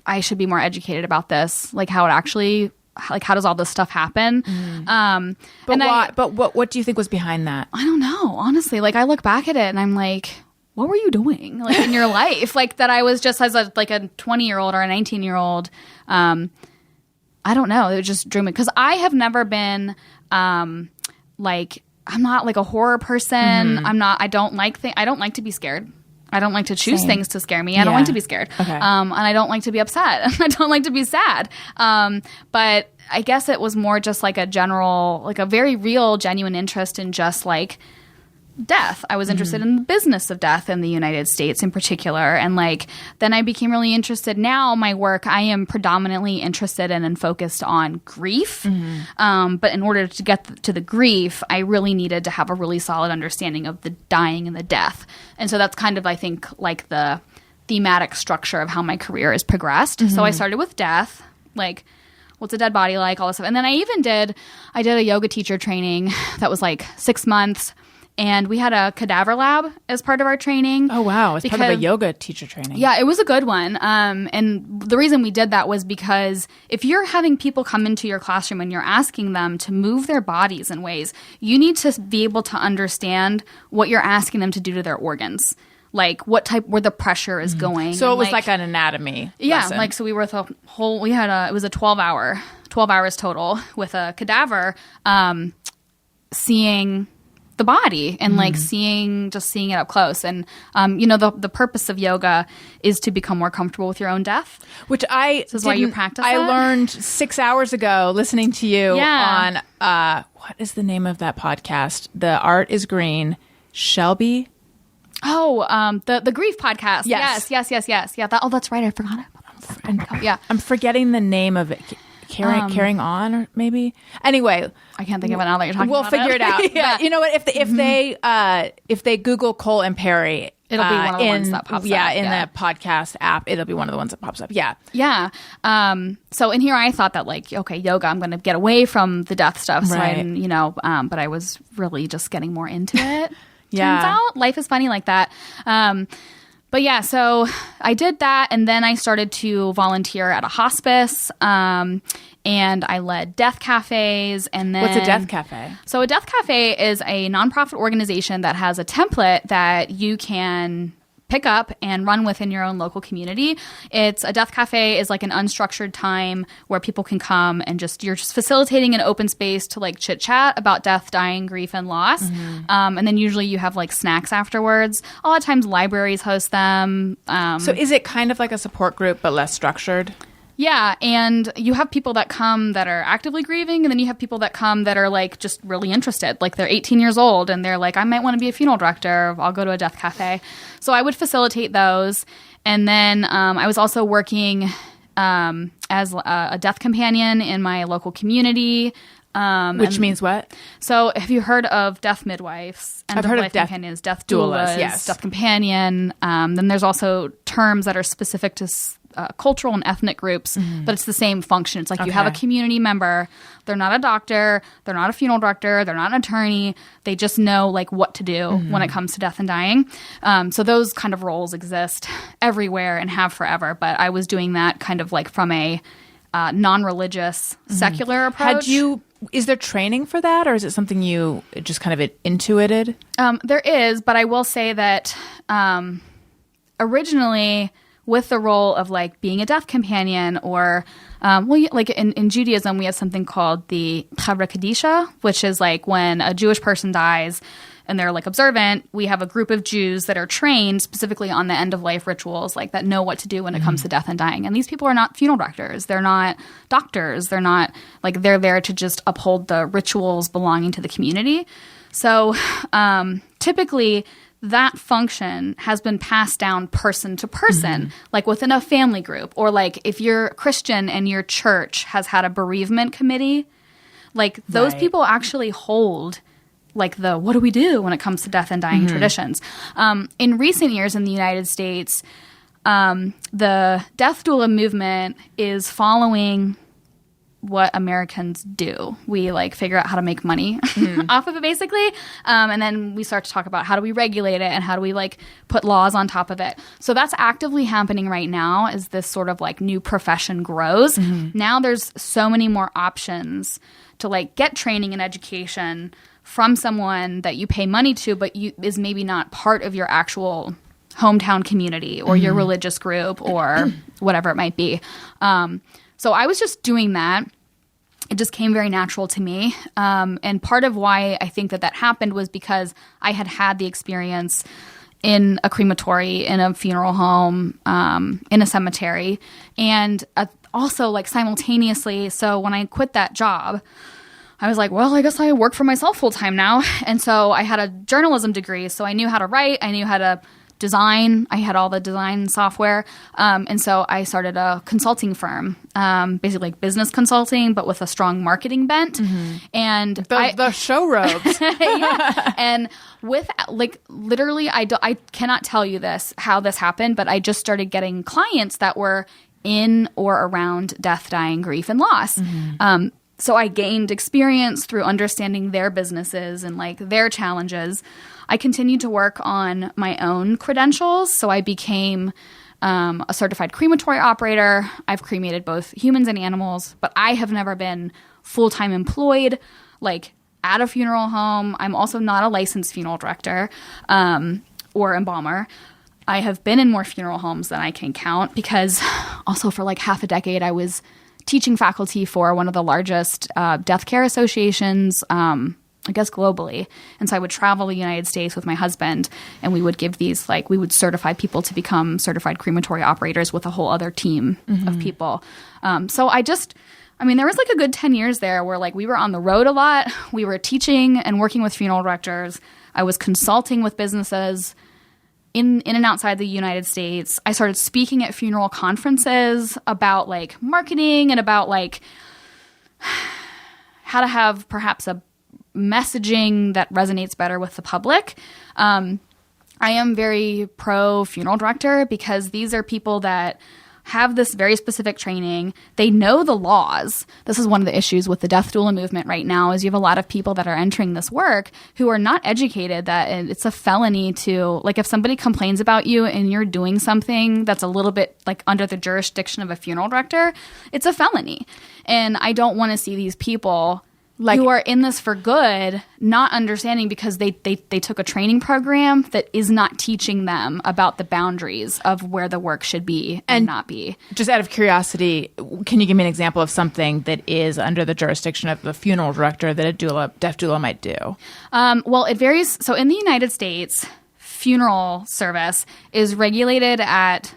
I should be more educated about this, like how it actually, like how does all this stuff happen? But what do you think was behind that? I don't know, honestly. Like I look back at it and I'm like, what were you doing like in your life? Like that I was just as a 20-year-old or a 19-year-old. I don't know. It just drew me because I have never been like I'm not like a horror person. I don't like to be scared. I don't like to choose things to scare me. I don't like to be scared. Okay. And I don't like to be upset. I don't like to be sad. But I guess it was more just like a general, like a very real, genuine interest in just like death. I was interested in the business of death in the United States in particular. And like, then I became really interested. Now my work, I am predominantly interested in and focused on grief. But in order to get to the grief, I really needed to have a really solid understanding of the dying and the death. And so that's kind of, I think, like the thematic structure of how my career has progressed. So I started with death, like what's a dead body like, all this stuff. And then I did a yoga teacher training that was like 6 months. And we had a cadaver lab as part of our training. Oh, wow. It's part of a yoga teacher training. Yeah, it was a good one. And the reason we did that was because if you're having people come into your classroom and you're asking them to move their bodies in ways, you need to be able to understand what you're asking them to do to their organs. Like where the pressure is going. So it was like an anatomy lesson. Like so we were the whole, it was a 12 hours total with a cadaver, seeing the body and like seeing it up close. And the purpose of yoga is to become more comfortable with your own death, which this is why you practice I it? learned 6 hours ago listening to you on what is the name of that podcast? The Art is Green. Shelby. The grief podcast. Yes. Yeah. That's right. I forgot it. I'm forgetting the name of it. Carrying on, or maybe. Anyway, I can't think of it now that you're talking about it. We'll figure it out. Yeah. But you know what? If they Google Cole Imperi, it'll be one of the ones that pops up. Yeah, in the podcast app, it'll be one of the ones that pops up. Yeah. Yeah. So in here, I thought that like, okay, yoga, I'm going to get away from the death stuff. So right. But I was really just getting more into it. Yeah. Turns out life is funny like that. But yeah, so I did that, and then I started to volunteer at a hospice, and I led death cafes. And then what's a death cafe? So a death cafe is a nonprofit organization that has a template that you can pick up and run with in your own local community. It's a death cafe is like an unstructured time where people can come and you're just facilitating an open space to like chit chat about death, dying, grief, and loss. And then usually you have like snacks afterwards. A lot of times libraries host them. So is it kind of like a support group but less structured? Yeah, and you have people that come that are actively grieving, and then you have people that come that are like just really interested. Like they're 18 years old, and they're like, I might want to be a funeral director. I'll go to a death cafe. So I would facilitate those. And then I was also working as a death companion in my local community. Which means what? So have you heard of death midwives? I've heard of death companions, death doulas, yes. Death companion. Then there's also terms that are specific to cultural and ethnic groups, but it's the same function. It's like you have a community member. They're not a doctor. They're not a funeral director. They're not an attorney. They just know like what to do when it comes to death and dying. So those kind of roles exist everywhere and have forever. But I was doing that kind of like from a non-religious, secular approach. Is there training for that, or is it something you just kind of intuited? There is, but I will say that originally with the role of like being a death companion or like in Judaism, we have something called the Chavra Kadisha, which is like when a Jewish person dies, and they're like observant, we have a group of Jews that are trained specifically on the end of life rituals, like that know what to do when it comes to death and dying. And these people are not funeral directors. They're not doctors. They're not like, they're there to just uphold the rituals belonging to the community. So typically that function has been passed down person to person, like within a family group, or like if you're Christian and your church has had a bereavement committee, like those people actually hold like the what do we do when it comes to death and dying traditions. In recent years in the United States, the death doula movement is following what Americans do. We like figure out how to make money off of it basically. And then we start to talk about how do we regulate it and how do we like put laws on top of it. So that's actively happening right now as this sort of like new profession grows. Now there's so many more options to like get training and education from someone that you pay money to, but is maybe not part of your actual hometown community or your religious group or whatever it might be. So I was just doing that. It just came very natural to me. And part of why I think that happened was because I had the experience in a crematory, in a funeral home, in a cemetery, and also like simultaneously. So when I quit that job, I was like, well, I guess I work for myself full time now. And so I had a journalism degree. So I knew how to write. I knew how to design. I had all the design software. And so I started a consulting firm, basically like business consulting, but with a strong marketing bent. And the show robes. Yeah. And with like literally, I cannot tell you how this happened, but I just started getting clients that were in or around death, dying, grief, and loss. So I gained experience through understanding their businesses and like their challenges. I continued to work on my own credentials. So I became a certified crematory operator. I've cremated both humans and animals, but I have never been full-time employed, like at a funeral home. I'm also not a licensed funeral director or embalmer. I have been in more funeral homes than I can count because also for like half a decade I was teaching faculty for one of the largest deathcare associations, I guess globally. And so I would travel the United States with my husband, and we would give these, like, we would certify people to become certified crematory operators with a whole other team of people. So there was like a good 10 years there where like we were on the road a lot. We were teaching and working with funeral directors. I was consulting with businesses in and outside the United States. I started speaking at funeral conferences about like marketing and about like how to have perhaps a messaging that resonates better with the public. I am very pro funeral director because these are people that have this very specific training. They know the laws. This is one of the issues with the death doula movement right now is you have a lot of people that are entering this work who are not educated that it's a felony to, like, if somebody complains about you and you're doing something that's a little bit like under the jurisdiction of a funeral director, it's a felony. And I don't want to see these people like who are in this for good, not understanding because they took a training program that is not teaching them about the boundaries of where the work should be and not be. Just out of curiosity, can you give me an example of something that is under the jurisdiction of the funeral director that a death doula might do? Well, it varies. So in the United States, funeral service is regulated at,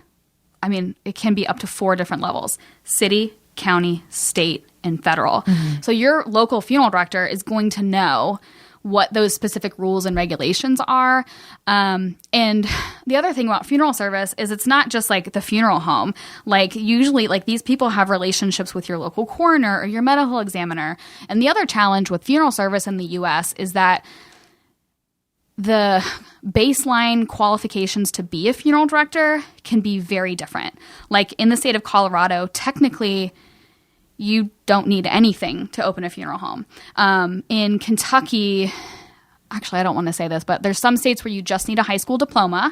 it can be up to 4 different levels: city, county, state, and federal. So your local funeral director is going to know what those specific rules and regulations are. And the other thing about funeral service is it's not just like the funeral home. Like usually like these people have relationships with your local coroner or your medical examiner. And the other challenge with funeral service in the US is that the baseline qualifications to be a funeral director can be very different. Like in the state of Colorado, technically you don't need anything to open a funeral home. In Kentucky, actually, I don't want to say this, but there's some states where you just need a high school diploma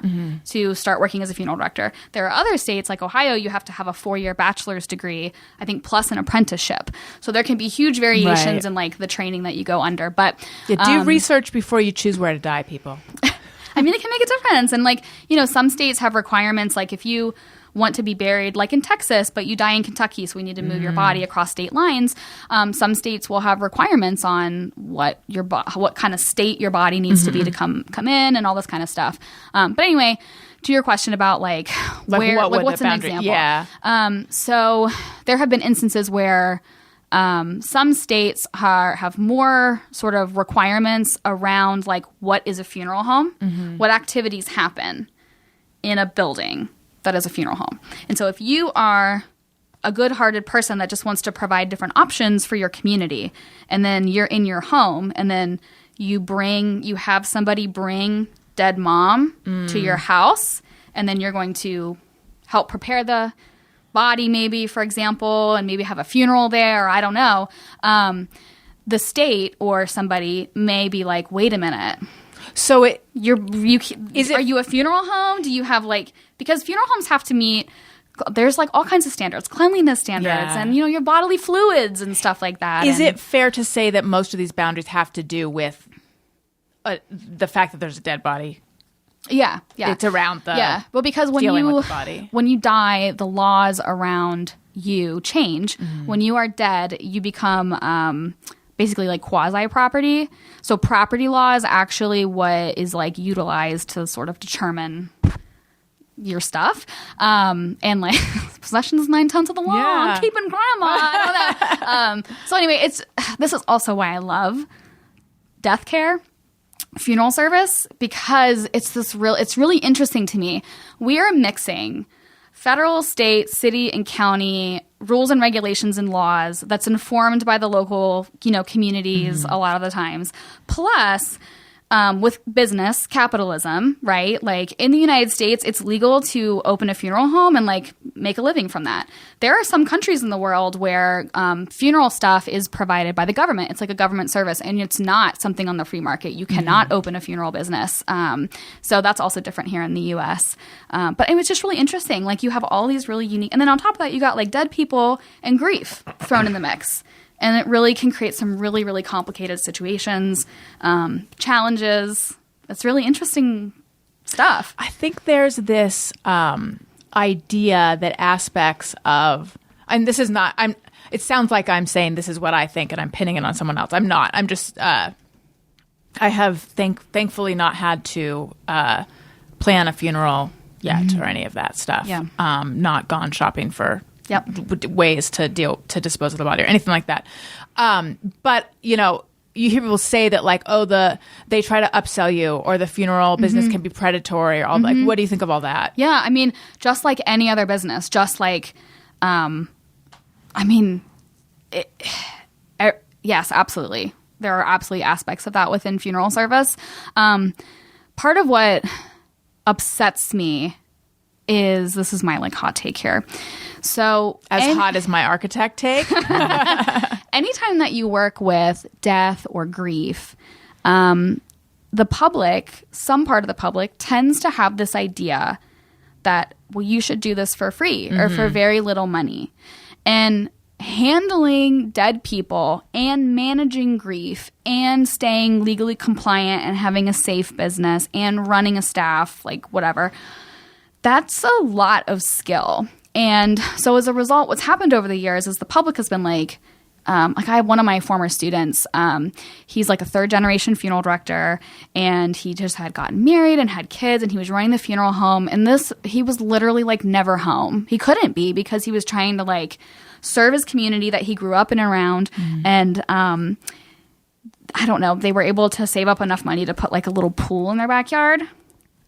to start working as a funeral director. There are other states like Ohio, you have to have a 4-year bachelor's degree, I think, plus an apprenticeship. So there can be huge variations in like the training that you go under. But do research before you choose where to die, people. It can make a difference. And like, some states have requirements. Like if you want to be buried like in Texas, but you die in Kentucky, so we need to move your body across state lines. Some states will have requirements on what kind of state your body needs to be to come in and all this kind of stuff. But anyway, to your question about like what's an example? Yeah. So there have been instances where some states have more sort of requirements around like what is a funeral home, what activities happen in a building that is a funeral home. And so if you are a good-hearted person that just wants to provide different options for your community, and then you're in your home, and then you have somebody bring dead mom to your house, and then you're going to help prepare the body, maybe, for example, and maybe have a funeral there, or I don't know, the state or somebody may be like, wait a minute. So are you a funeral home? Do you have like, because funeral homes have to meet, there's like all kinds of standards, cleanliness standards, and your bodily fluids and stuff like that. Is it fair to say that most of these boundaries have to do with the fact that there's a dead body? Yeah. It's around the Well, because when you die, the laws around you change. When you are dead, you become basically like quasi-property. So property law is actually what is like utilized to sort of determine your stuff. And like possession is 9 tenths of the law. Yeah. I'm keeping grandma. I know that. So anyway, this is also why I love death care. Funeral service, because it's really interesting to me. We are mixing federal, state, city, and county rules and regulations and laws that's informed by the local, communities a lot of the times. Plus, with business capitalism, right? Like in the United States, it's legal to open a funeral home and like make a living from that. There are some countries in the world where funeral stuff is provided by the government. It's like a government service, and it's not something on the free market. You cannot open a funeral business. So that's also different here in the U.S. But it was just really interesting. Like you have all these really unique, and then on top of that, you got like dead people and grief thrown in the mix. And it really can create some really, really complicated situations, challenges. It's really interesting stuff. I think there's this idea that aspects of, and this is not, it sounds like I'm saying this is what I think and I'm pinning it on someone else. I'm not. I'm just, I have thankfully not had to plan a funeral yet or any of that stuff. Yeah. Not gone shopping for ways to dispose of the body or anything like that. But you hear people say that like, they try to upsell you, or the funeral business can be predatory, or all like, what do you think of all that? Yeah, I mean, just like any other business, just like, yes, absolutely. There are absolutely aspects of that within funeral service. Part of what upsets me is, this is my like hot take here. So hot as my architect take. Anytime that you work with death or grief, the public, some part of the public tends to have this idea that, well, you should do this for free or for very little money. And handling dead people and managing grief and staying legally compliant and having a safe business and running a staff, like whatever, that's a lot of skill. And so as a result, what's happened over the years is the public has been like I have one of my former students, he's like a 3rd-generation funeral director, and he just had gotten married and had kids, and he was running the funeral home, and he was literally like never home. He couldn't be, because he was trying to like serve his community that he grew up in and around, and I don't know, they were able to save up enough money to put like a little pool in their backyard.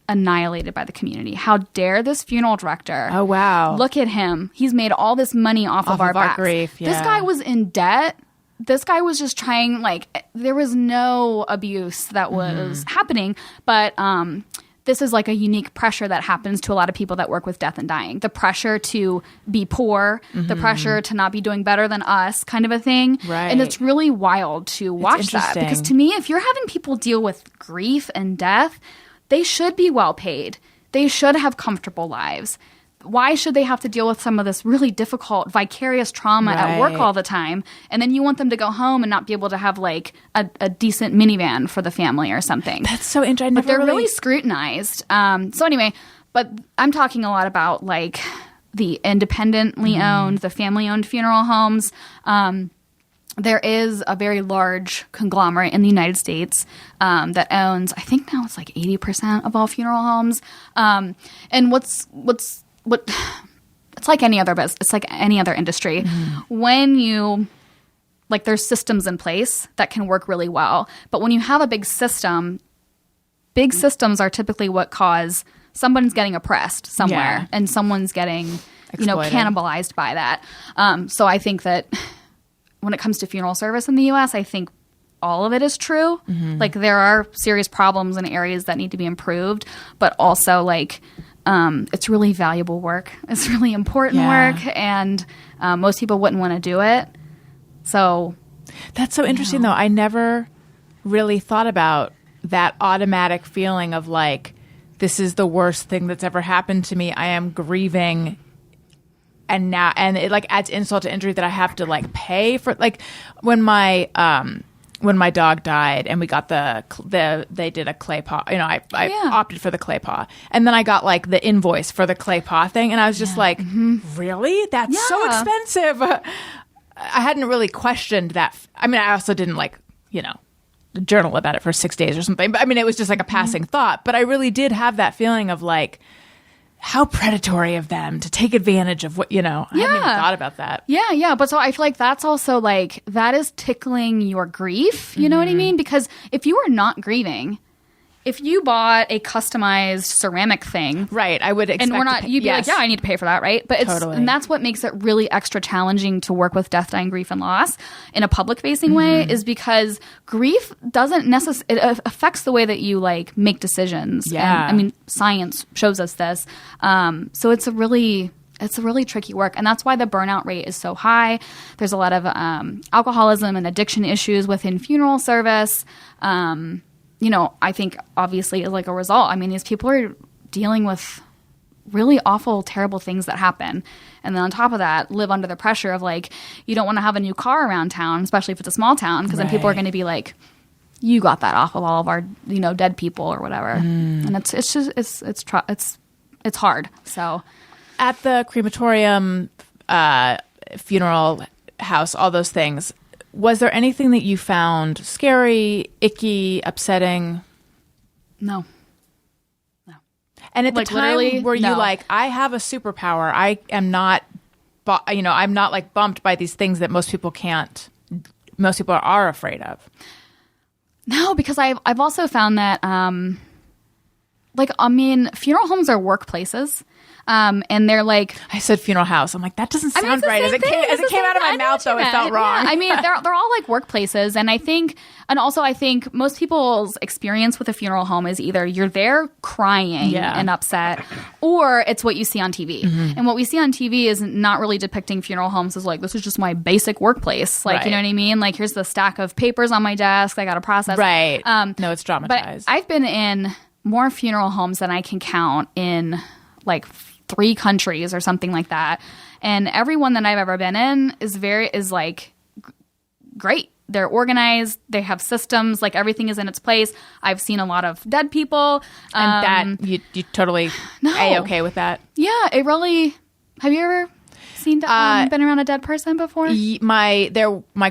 Annihilated by the community. How dare this funeral director? Oh, wow. Look at him. He's made all this money off of our backs. Grief. Yeah. This guy was in debt. This guy was just trying, like, there was no abuse that was happening, but this is like a unique pressure that happens to a lot of people that work with death and dying. The pressure to be poor, the pressure to not be doing better than us, kind of a thing. Right. And it's really wild to watch that, because to me, if you're having people deal with grief and death, they should be well paid. They should have comfortable lives. Why should they have to deal with some of this really difficult vicarious trauma at work all the time? And then you want them to go home and not be able to have like a decent minivan for the family or something. That's so interesting. But they're really scrutinized. So anyway, but I'm talking a lot about like the independently owned, the family-owned funeral homes. There is a very large conglomerate in the United States that owns, I think now it's like 80% of all funeral homes. And it's like any other business. It's like any other industry. When you, like, there's systems in place that can work really well. But when you have a big systems are typically what cause someone's getting oppressed somewhere and someone's getting, cannibalized by that. So I think that when it comes to funeral service in the U.S., I think all of it is true. Like, there are serious problems in areas that need to be improved, but also, like, it's really valuable work. It's really important work, and most people wouldn't want to do it. So that's so interesting, though. I never really thought about that automatic feeling of, like, this is the worst thing that's ever happened to me. I am grieving. And it, like, adds insult to injury that I have to, like, pay for, like, when my dog died and we got they did a clay paw, I opted for the clay paw, and then I got, like, the invoice for the clay paw thing, and I was just like, really? That's so expensive. I hadn't really questioned that. I mean, I also didn't, like, journal about it for 6 days or something, but I mean, it was just like a passing thought, but I really did have that feeling of, like, how predatory of them to take advantage of what, I hadn't even thought about that. Yeah. But so I feel like that's also, like, that is tickling your grief. You know what I mean? Because if you are not grieving, if you bought a customized ceramic thing. Right. I would expect. And you'd be like, I need to pay for that, right? But and that's what makes it really extra challenging to work with death, dying, grief, and loss in a public facing way, is because grief doesn't necessarily, it affects the way that you, like, make decisions. Yeah. And, I mean, science shows us this. So it's a really tricky work. And that's why the burnout rate is so high. There's a lot of alcoholism and addiction issues within funeral service. I think obviously as, like, a result, I mean, these people are dealing with really awful, terrible things that happen. And then on top of that, live under the pressure of, like, you don't want to have a new car around town, especially if it's a small town, because then people are going to be like, you got that off of all of our, dead people or whatever. And it's hard. So at the crematorium, funeral house, all those things, was there anything that you found scary, icky, upsetting? No. And at the time, were you like, I have a superpower. I am not, I'm not, like, bumped by these things that most people are afraid of? No, because I've also found that, funeral homes are workplaces. And they're like, I said funeral house. I'm like, that doesn't sound right. As it came out of my mouth, though, it felt wrong. Yeah. I mean, they're all like workplaces. And I think most people's experience with a funeral home is either you're there crying and upset, or it's what you see on TV. And what we see on TV is not really depicting funeral homes as, like, this is just my basic workplace. Like, you know what I mean? Like, here's the stack of papers on my desk I got to process. Right. No, it's dramatized. But I've been in more funeral homes than I can count in, like, 3 countries or something like that, and everyone that I've ever been in is great. They're organized. They have systems. Like, everything is in its place. I've seen a lot of dead people, and that you totally A-okay with that. Yeah, it really. Have you ever been around a dead person before? My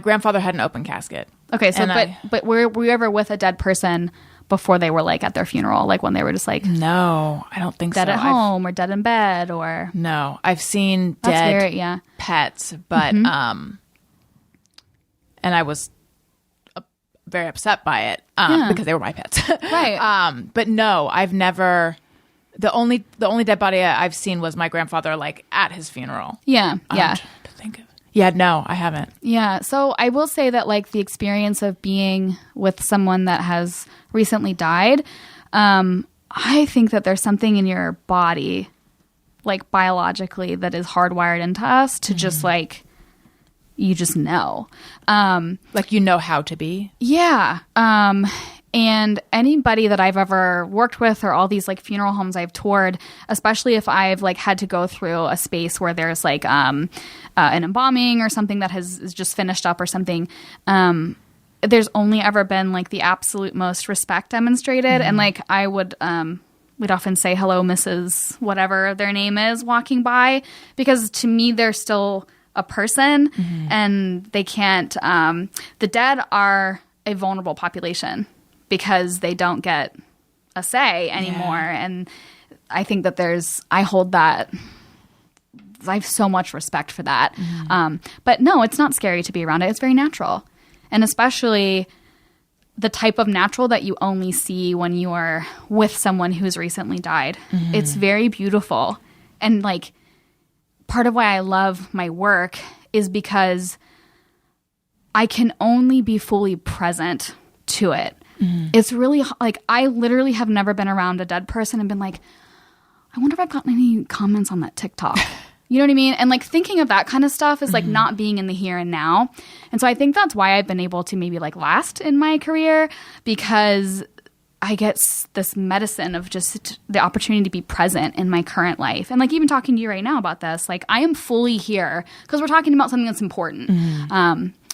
grandfather had an open casket. Okay, so but were you ever with a dead person before they were, like, at their funeral, like, when they were just, like, no, I don't think dead so. At home or dead in bed or no, I've seen dead pets, but and I was very upset by it because they were my pets, right? But no, I've never. The only dead body I've seen was my grandfather, like, at his funeral. Yeah. I'm trying to think of. Yeah, no, I haven't. Yeah, so I will say that, like, the experience of being with someone that has recently died, I think that there's something in your body, like, biologically, that is hardwired into us to just, like, you just know. Like, you know how to be? Yeah. And anybody that I've ever worked with, or all these, like, funeral homes I've toured, especially if I've, like, had to go through a space where there's, like, an embalming or something that is just finished up or something, there's only ever been, like, the absolute most respect demonstrated. And, like, I would we'd often say, hello, Mrs. whatever their name is walking by, because to me, they're still a person and they can't, the dead are a vulnerable population because they don't get a say anymore. Yeah. And I think that I have so much respect for that. But no, it's not scary to be around it. It's very natural. And especially the type of natural that you only see when you are with someone who's recently died. It's very beautiful. And like, part of why I love my work is because I can only be fully present to it. It's really like, I literally have never been around a dead person and been like, I wonder if I've gotten any comments on that TikTok. You know what I mean? And like thinking of that kind of stuff is like not being in the here and now. And so I think that's why I've been able to maybe like last in my career, because I get this medicine of just the opportunity to be present in my current life. And like even talking to you right now about this, like I am fully here because we're talking about something that's important.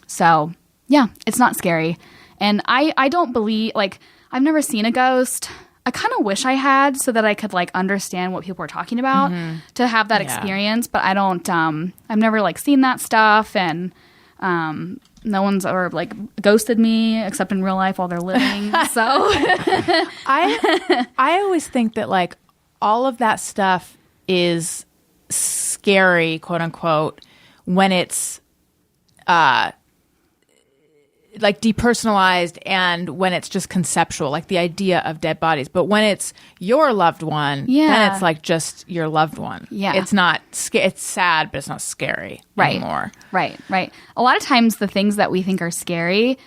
So yeah, it's not scary. And I don't believe, like, I've never seen a ghost. I kind of wish I had so that I could like understand what people are talking about to have that experience. But I don't, I've never like seen that stuff, and no one's ever like ghosted me except in real life while they're living. So I always think that like all of that stuff is scary, quote unquote, when it's like depersonalized and when it's just conceptual, like the idea of dead bodies. But when it's your loved one, then it's like just your loved one. Yeah. It's not, it's sad, but it's not scary anymore. Right. A lot of times the things that we think are scary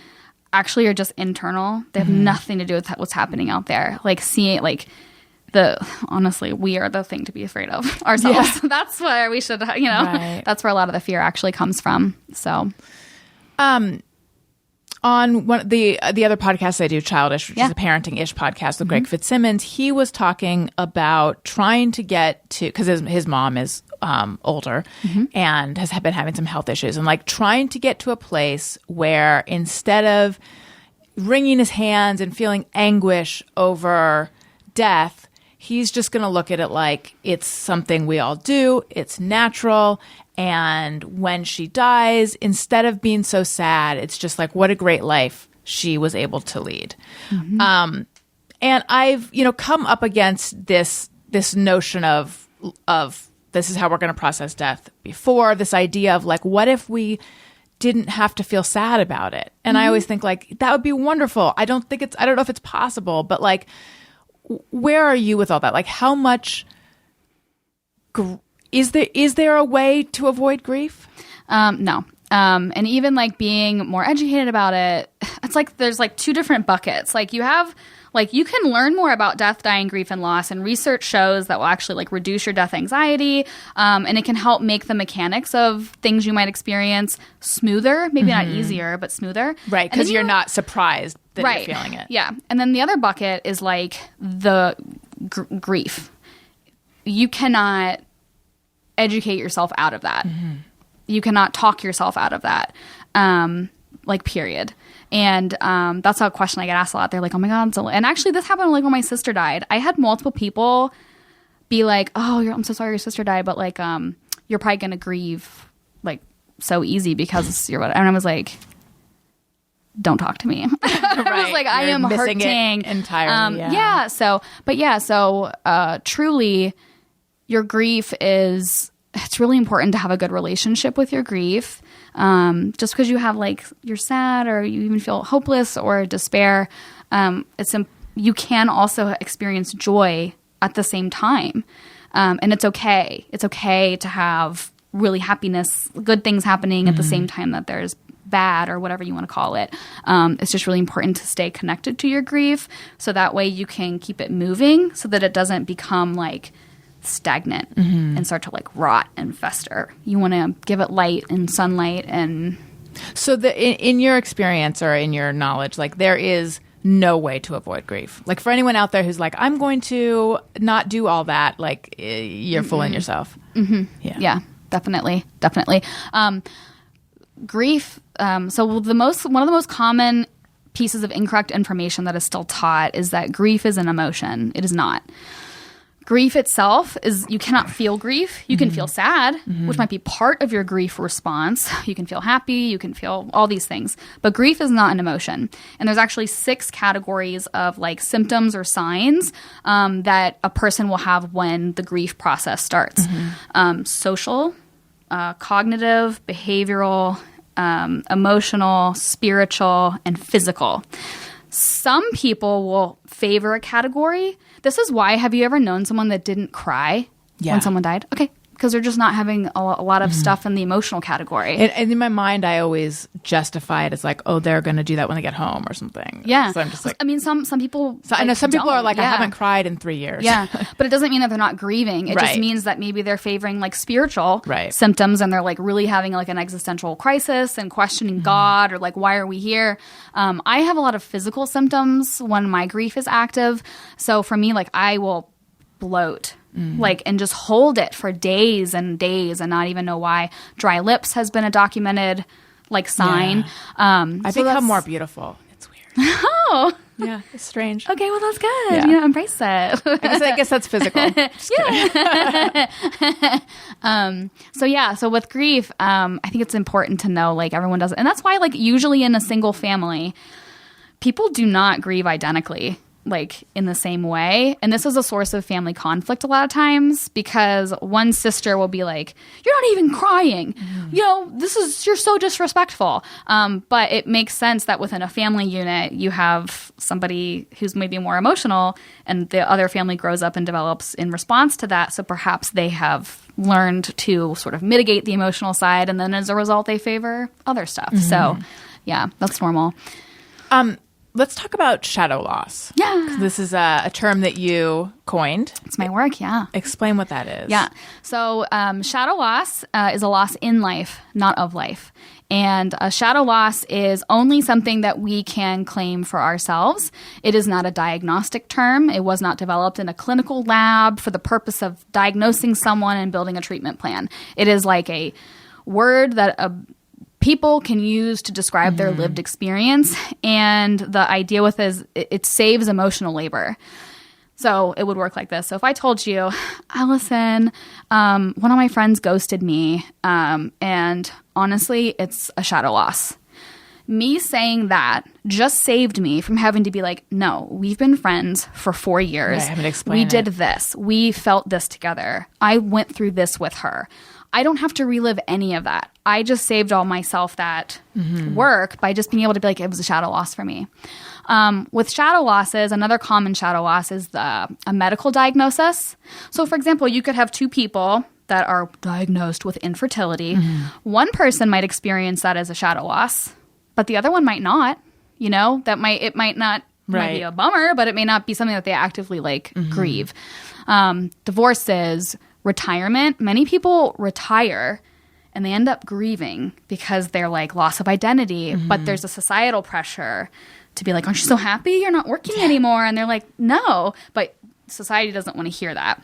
actually are just internal. They have nothing to do with what's happening out there. Like seeing, like, honestly, we are the thing to be afraid of ourselves. Yeah. That's where we should, that's where a lot of the fear actually comes from. So, on one the other podcasts I do, Childish, which is a parenting-ish podcast with Greg Fitzsimmons, he was talking about trying to get to, because his mom is older and has been having some health issues, and like trying to get to a place where instead of wringing his hands and feeling anguish over death, he's just going to look at it like it's something we all do, it's natural. And when she dies, instead of being so sad, it's just like, what a great life she was able to lead. And I've, come up against this notion of this is how we're going to process death before, this idea of like, what if we didn't have to feel sad about it? And I always think like, that would be wonderful. I don't know if it's possible, but like, where are you with all that? Like, how much is there a way to avoid grief? No. And even like being more educated about it, it's like there's like two different buckets. Like you have, like you can learn more about death, dying, grief, and loss, and research shows that will actually like reduce your death anxiety, and it can help make the mechanics of things you might experience smoother, maybe not easier, but smoother. Right, because you're not surprised that you're feeling it. Yeah, and then the other bucket is like the grief. You cannot educate yourself out of that. You cannot talk yourself out of that, like period. And that's a question I get asked a lot. They're like, oh my God. And actually this happened like when my sister died. I had multiple people be like, oh, I'm so sorry your sister died, but like you're probably going to grieve like so easy because you're what. And I was like, don't talk to me. I was like, I am hurting entirely. So truly, your grief it's really important to have a good relationship with your grief. Just because you have like, you're sad or you even feel hopeless or despair, you can also experience joy at the same time. And it's okay. It's okay to have really happiness, good things happening at the same time that there's bad or whatever you want to call it. It's just really important to stay connected to your grief so that way you can keep it moving so that it doesn't become like stagnant and start to like rot and fester. You want to give it light and sunlight. And so in your experience or in your knowledge, like there is no way to avoid grief. Like for anyone out there who's like, I'm going to not do all that, like you're fooling yourself. Yeah, definitely. Grief. So one of the most common pieces of incorrect information that is still taught is that grief is an emotion. It is not. Grief itself is, you cannot feel grief. You can feel sad, which might be part of your grief response. You can feel happy. You can feel all these things. But grief is not an emotion. And there's actually 6 categories of like symptoms or signs that a person will have when the grief process starts. Social, cognitive, behavioral, emotional, spiritual, and physical. Some people will favor a category. This is why, have you ever known someone that didn't cry when someone died? Okay. Because they're just not having a lot of stuff in the emotional category. And in my mind, I always justify it as like, oh, they're going to do that when they get home or something. Yeah. So I'm just like, I mean, some people. So I know some people are like, yeah. I haven't cried in 3 years. Yeah. But it doesn't mean that they're not grieving. It Right. just means that maybe they're favoring like spiritual Right. symptoms, and they're like really having like an existential crisis and questioning God, or like, why are we here? I have a lot of physical symptoms when my grief is active. So for me, like, I will bloat. Like, and just hold it for days and days and not even know why. Dry lips has been a documented like sign. I become more beautiful. It's weird. Oh, Yeah, it's strange. okay. Well, that's good. Yeah. You know, embrace it. I guess that's physical. So with grief, I think it's important to know like everyone does it. And that's why like usually in a single family, people do not grieve identically, like in the same way. And this is a source of family conflict a lot of times, because one sister will be like, you're not even crying. You know, you're so disrespectful. But it makes sense that within a family unit, you have somebody who's maybe more emotional, and the other family grows up and develops in response to that. So perhaps they have learned to sort of mitigate the emotional side, and then as a result, they favor other stuff. So yeah, that's normal. Let's talk about shadow loss. Yeah. 'Cause this is a term that you coined. It's my work, yeah. Explain what that is. Yeah. So shadow loss is a loss in life, not of life. And a shadow loss is only something that we can claim for ourselves. It is not a diagnostic term. It was not developed in a clinical lab for the purpose of diagnosing someone and building a treatment plan. It is like a word that people can use to describe their lived experience. And the idea with it is it saves emotional labor. So it would work like this. So if I told you, Alison, one of my friends ghosted me, and honestly, it's a shadow loss. Me saying that just saved me from having to be like, no, we've been friends for 4 years. Right, I haven't explained We did this. We felt this together. I went through this with her. I don't have to relive any of that. I just saved all myself that work by just being able to be like, it was a shadow loss for me. With shadow losses, another common shadow loss is a medical diagnosis. So, for example, you could have 2 people that are diagnosed with infertility. One person might experience that as a shadow loss, but the other one might not. You know, it might not might be a bummer, but it may not be something that they actively like grieve. Divorces, retirement. Many people retire and they end up grieving because they're like loss of identity, but there's a societal pressure to be like, aren't you so happy you're not working anymore? And they're like, no, but society doesn't want to hear that.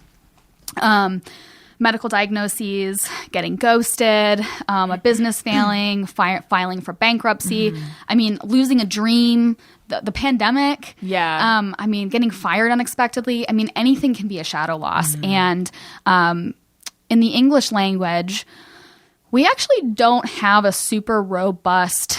Medical diagnoses, getting ghosted, a business failing, filing for bankruptcy. I mean, losing a dream, the pandemic. Yeah. I mean, getting fired unexpectedly. I mean, anything can be a shadow loss. And in the English language, we actually don't have a super robust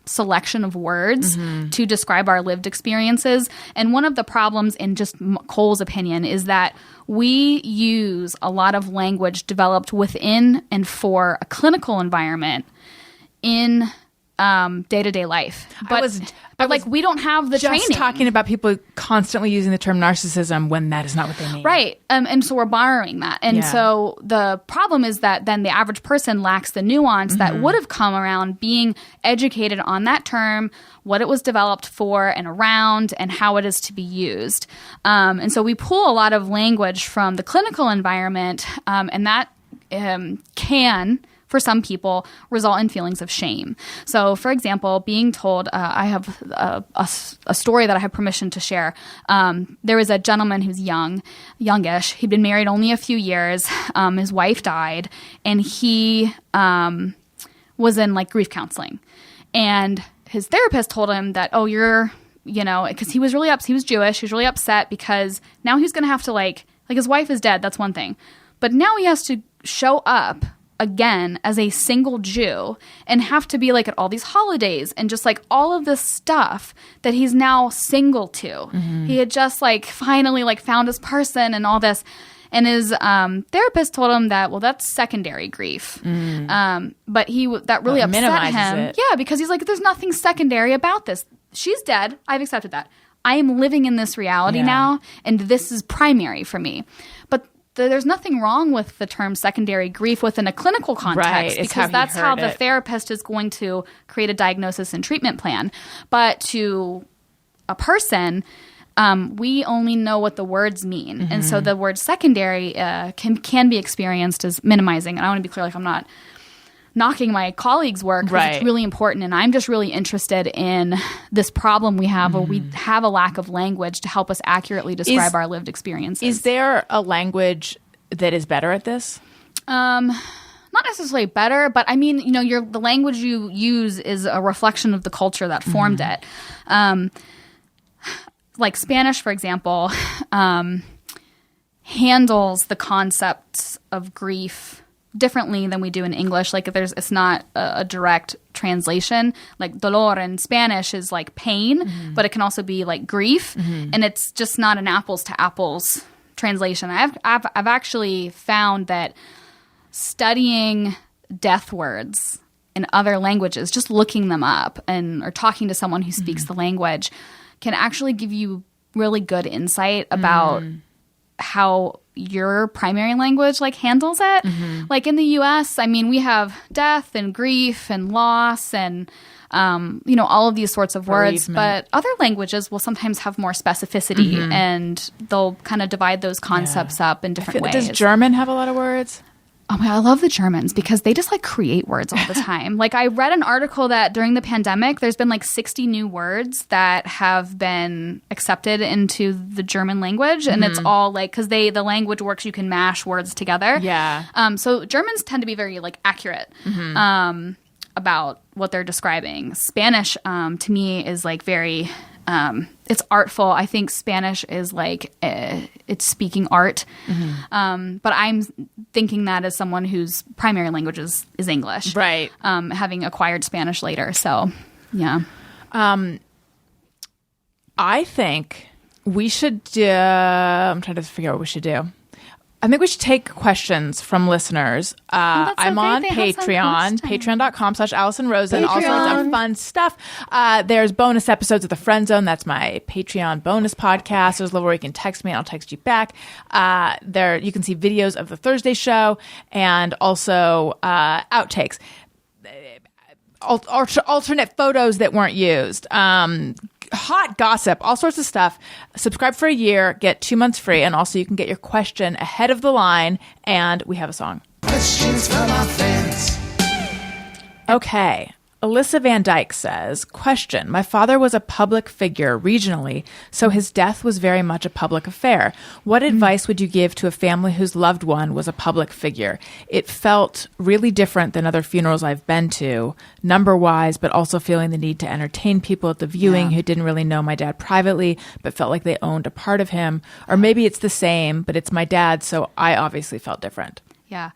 selection of words to describe our lived experiences. And one of the problems, in just Cole's opinion, is that we use a lot of language developed within and for a clinical environment in day-to-day life. But like we don't have the training. Just talking about people constantly using the term narcissism when that is not what they mean. Right. And so we're borrowing that. And so the problem is that then the average person lacks the nuance that would have come around being educated on that term, what it was developed for and around, and how it is to be used. And so we pull a lot of language from the clinical environment, and that can, for some people, result in feelings of shame. So, for example, being told, I have a story that I have permission to share. There was a gentleman who's youngish. He'd been married only a few years. His wife died, and he was in like grief counseling. And his therapist told him that, because he was really upset. He was Jewish. He was really upset because now he was going to have to like Like, his wife is dead. That's one thing. But now he has to show up again as a single Jew and have to be like at all these holidays and just like all of this stuff that he's now single to. Mm-hmm. He had just like finally like found his person and all this. And his therapist told him that, well, that's secondary grief. Mm. But that really upset him. It. Yeah, because he's like, there's nothing secondary about this. She's dead. I've accepted that. I am living in this reality now, and this is primary for me. But there's nothing wrong with the term secondary grief within a clinical context, because that's how the therapist is going to create a diagnosis and treatment plan. But to a person, we only know what the words mean. Mm-hmm. And so the word secondary can be experienced as minimizing. And I want to be clear, like, I'm not knocking my colleagues' work, because it's really important. And I'm just really interested in this problem we have, where we have a lack of language to help us accurately describe our lived experiences. Is there a language that is better at this? Not necessarily better, but I mean, the language you use is a reflection of the culture that formed it. Like Spanish, for example, handles the concepts of grief differently than we do in English. Like, it's not a direct translation. Like, dolor in Spanish is like pain, but it can also be like grief, and it's just not an apples to apples translation. I've actually found that studying death words in other languages, just looking them up or talking to someone who speaks the language, can actually give you really good insight about how your primary language like handles it. Like in the US, I mean, we have death and grief and loss and all of these sorts of words, but other languages will sometimes have more specificity, and they'll kind of divide those concepts up in different ways. Does German have a lot of words? Oh my God, I love the Germans because they just like create words all the time. Like, I read an article that during the pandemic, there's been like 60 new words that have been accepted into the German language. And it's all like, because the language works, you can mash words together. Yeah. So Germans tend to be very like accurate about what they're describing. Spanish to me is like very... it's artful. I think Spanish is like it's speaking art, but I'm thinking that as someone whose primary language is English, right? Having acquired Spanish later, so yeah. I think we should do. I'm trying to figure out what we should do. I think we should take questions from listeners. I'm on Patreon, patreon.com/Alison Rosen. All sorts of fun stuff. There's bonus episodes of The Friend Zone. That's my Patreon bonus podcast. There's a level where you can text me and I'll text you back. There you can see videos of the Thursday show and also outtakes. Alternate photos that weren't used. Hot gossip, all sorts of stuff. Subscribe for a year, get 2 months free, and also you can get your question ahead of the line, and we have a song. Questions from our fans. Okay. Alyssa Van Dyke says, question, my father was a public figure regionally, so his death was very much a public affair. What advice would you give to a family whose loved one was a public figure? It felt really different than other funerals I've been to, number-wise, but also feeling the need to entertain people at the viewing who didn't really know my dad privately, but felt like they owned a part of him. Or maybe it's the same, but it's my dad, so I obviously felt different. Yeah.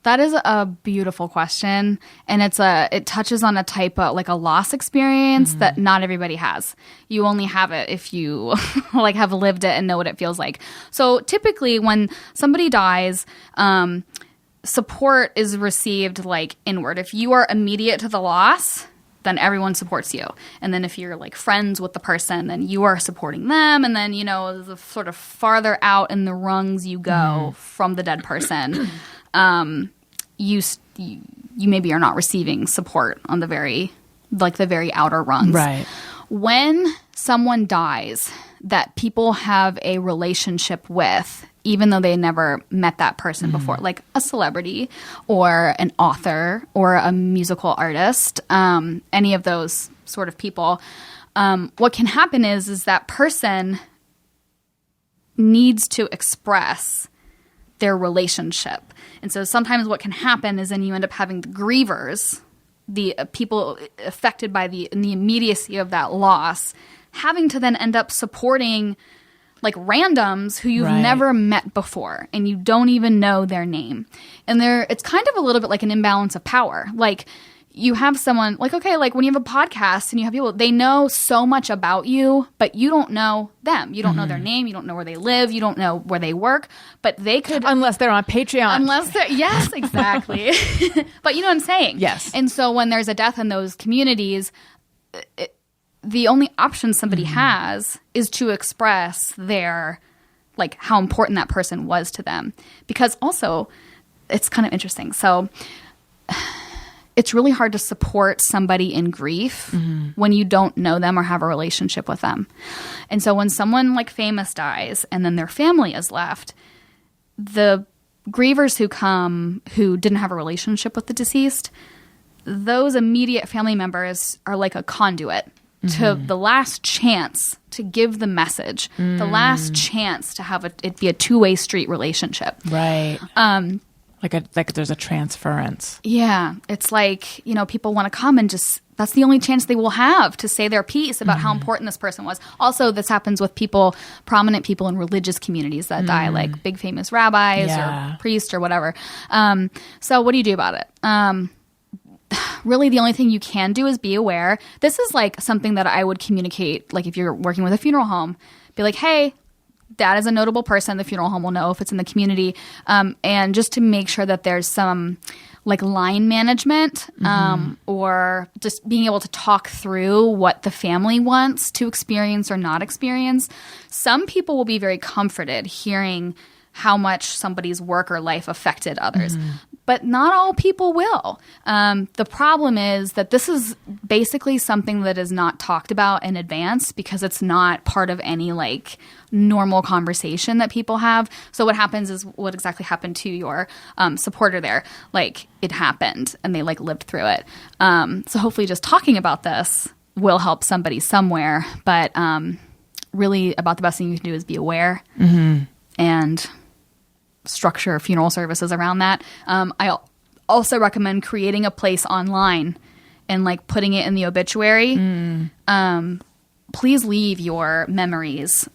That is a beautiful question, and it touches on a type of like a loss experience that not everybody has. You only have it if you like have lived it and know what it feels like. So typically when somebody dies, support is received like inward. If you are immediate to the loss, then everyone supports you. And then if you're like friends with the person, then you are supporting them. And then, the sort of farther out in the rungs you go from the dead person, you maybe are not receiving support on the very outer rungs. Right. When someone dies that people have a relationship with, even though they never met that person before, like a celebrity or an author or a musical artist, any of those sort of people, what can happen is that person needs to express their relationship. And so sometimes what can happen is then you end up having the grievers, the people affected by the immediacy of that loss, having to then end up supporting like randoms who you've Right. never met before and you don't even know their name. And it's kind of a little bit like an imbalance of power. Like you have someone like, okay, like when you have a podcast and you have people, they know so much about you, but you don't know them. You don't know their name. You don't know where they live. You don't know where they work, but they could. Unless they're on Patreon. Yes, exactly. But you know what I'm saying? Yes. And so when there's a death in those communities, the only option somebody has is to express their, like, how important that person was to them. Because also, it's kind of interesting. So it's really hard to support somebody in grief when you don't know them or have a relationship with them. And so when someone like famous dies and then their family is left, the grievers who come who didn't have a relationship with the deceased, those immediate family members are like a conduit to the last chance to give the message, the last chance to have it be a two-way street relationship. Right. Like there's a transference. Yeah. It's like, you know, people want to come and just, that's the only chance they will have to say their piece about how important this person was. Also, this happens with people, prominent people in religious communities that die, like big famous rabbis or priests or whatever. So what do you do about it? Really, the only thing you can do is be aware. This is like something that I would communicate, like if you're working with a funeral home, be like, hey, that is a notable person. The funeral home will know if it's in the community. And just to make sure that there's some like line management or just being able to talk through what the family wants to experience or not experience. Some people will be very comforted hearing how much somebody's work or life affected others. But not all people will. The problem is that this is basically something that is not talked about in advance because it's not part of any like normal conversation that people have. So what happens is what exactly happened to your supporter there. Like it happened and they like lived through it. So hopefully just talking about this will help somebody somewhere. But really about the best thing you can do is be aware and structure funeral services around that. I also recommend creating a place online and like putting it in the obituary. Please leave your memories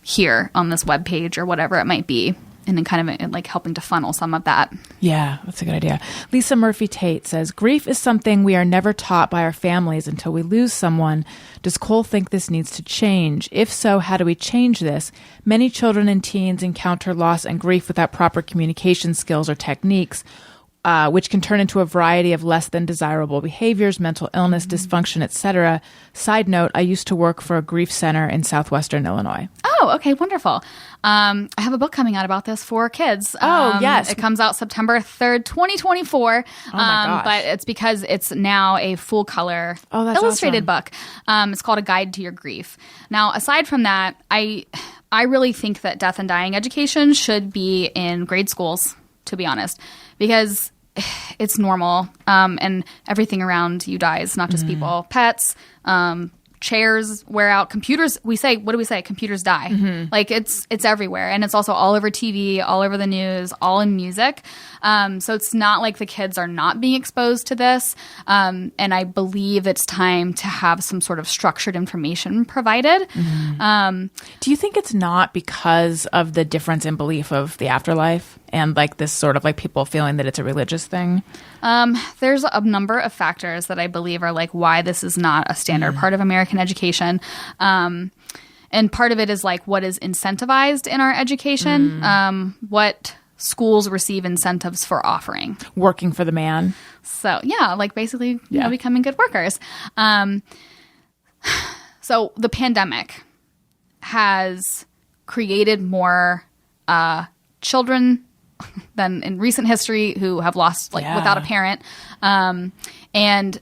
here on this webpage or whatever it might be, and then kind of like helping to funnel some of that. Yeah, that's a good idea. Lisa Murphy Tate says, grief is something we are never taught by our families until we lose someone. Does Cole think this needs to change? If so, how do we change this? Many children and teens encounter loss and grief without proper communication skills or techniques, which can turn into a variety of less than desirable behaviors, mental illness, dysfunction, etc. Side note, I used to work for a grief center in southwestern Illinois. Oh, okay, wonderful. I have a book coming out about this for kids. Oh, yes. It comes out September 3rd, 2024. Oh, my gosh. But it's because it's now a full-color illustrated book. It's called A Guide to Your Grief. Now, aside from that, I really think that death and dying education should be in grade schools, to be honest, because it's normal, and everything around you dies, not just people, pets, chairs wear out, computers. What do we say? Computers die. Like it's everywhere, and it's also all over TV, all over the news, all in music. So it's not like the kids are not being exposed to this. And I believe it's time to have some sort of structured information provided. Do you think it's not because of the difference in belief of the afterlife and like this sort of like people feeling that it's a religious thing? There's a number of factors that I believe are like why this is not a standard part of American education. And part of it is like what is incentivized in our education, what schools receive incentives for offering. Working for the man. So yeah, like basically you know, becoming good workers. So the pandemic has created more children than in recent history who have lost like without a parent. And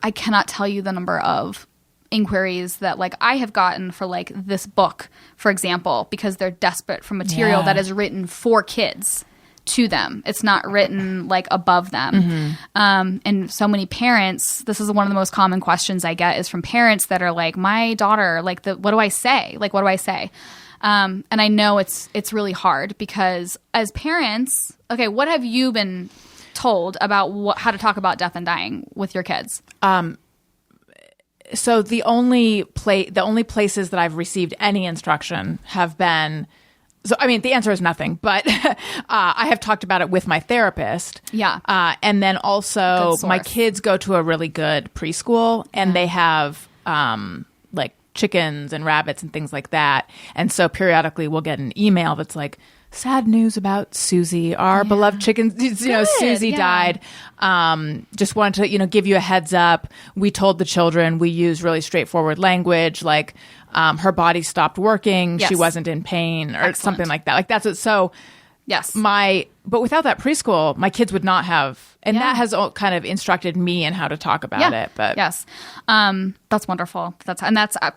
I cannot tell you the number of inquiries that like I have gotten for like this book, for example, because they're desperate for material that is written for kids to them. It's not written like above them. And so many parents, this is one of the most common questions I get is from parents that are like, my daughter, like what do I say? Like, what do I say? And I know it's really hard because as parents, okay, what have you been told about how to talk about death and dying with your kids? so the only places that I've received any instruction have been, so I mean, the answer is nothing, but I have talked about it with my therapist. Yeah. And then also Good source. my kids go to a really good preschool, and they have like chickens and rabbits and things like that. And so periodically we'll get an email that's like, sad news about Susie, our beloved chicken, Susie died. Just wanted to, give you a heads up. We told the children, we use really straightforward language, like her body stopped working. Yes. She wasn't in pain or Excellent. something like that. Like that's it. So Yes. But without that preschool, my kids would not have, and that has all kind of instructed me in how to talk about it. But yes, that's wonderful. That's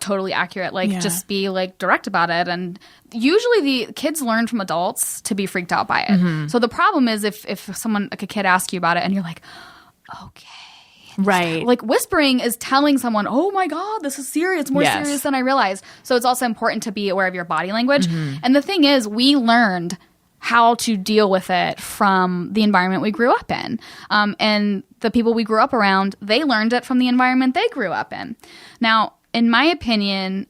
totally accurate. Like, just be like direct about it. And usually the kids learn from adults to be freaked out by it. Mm-hmm. So the problem is if someone, like a kid, asks you about it and you're like, okay. Right. Like whispering is telling someone, oh my God, this is serious. It's more serious than I realized. So it's also important to be aware of your body language. Mm-hmm. And the thing is, we learned how to deal with it from the environment we grew up in. And the people we grew up around, they learned it from the environment they grew up in. Now, in my opinion,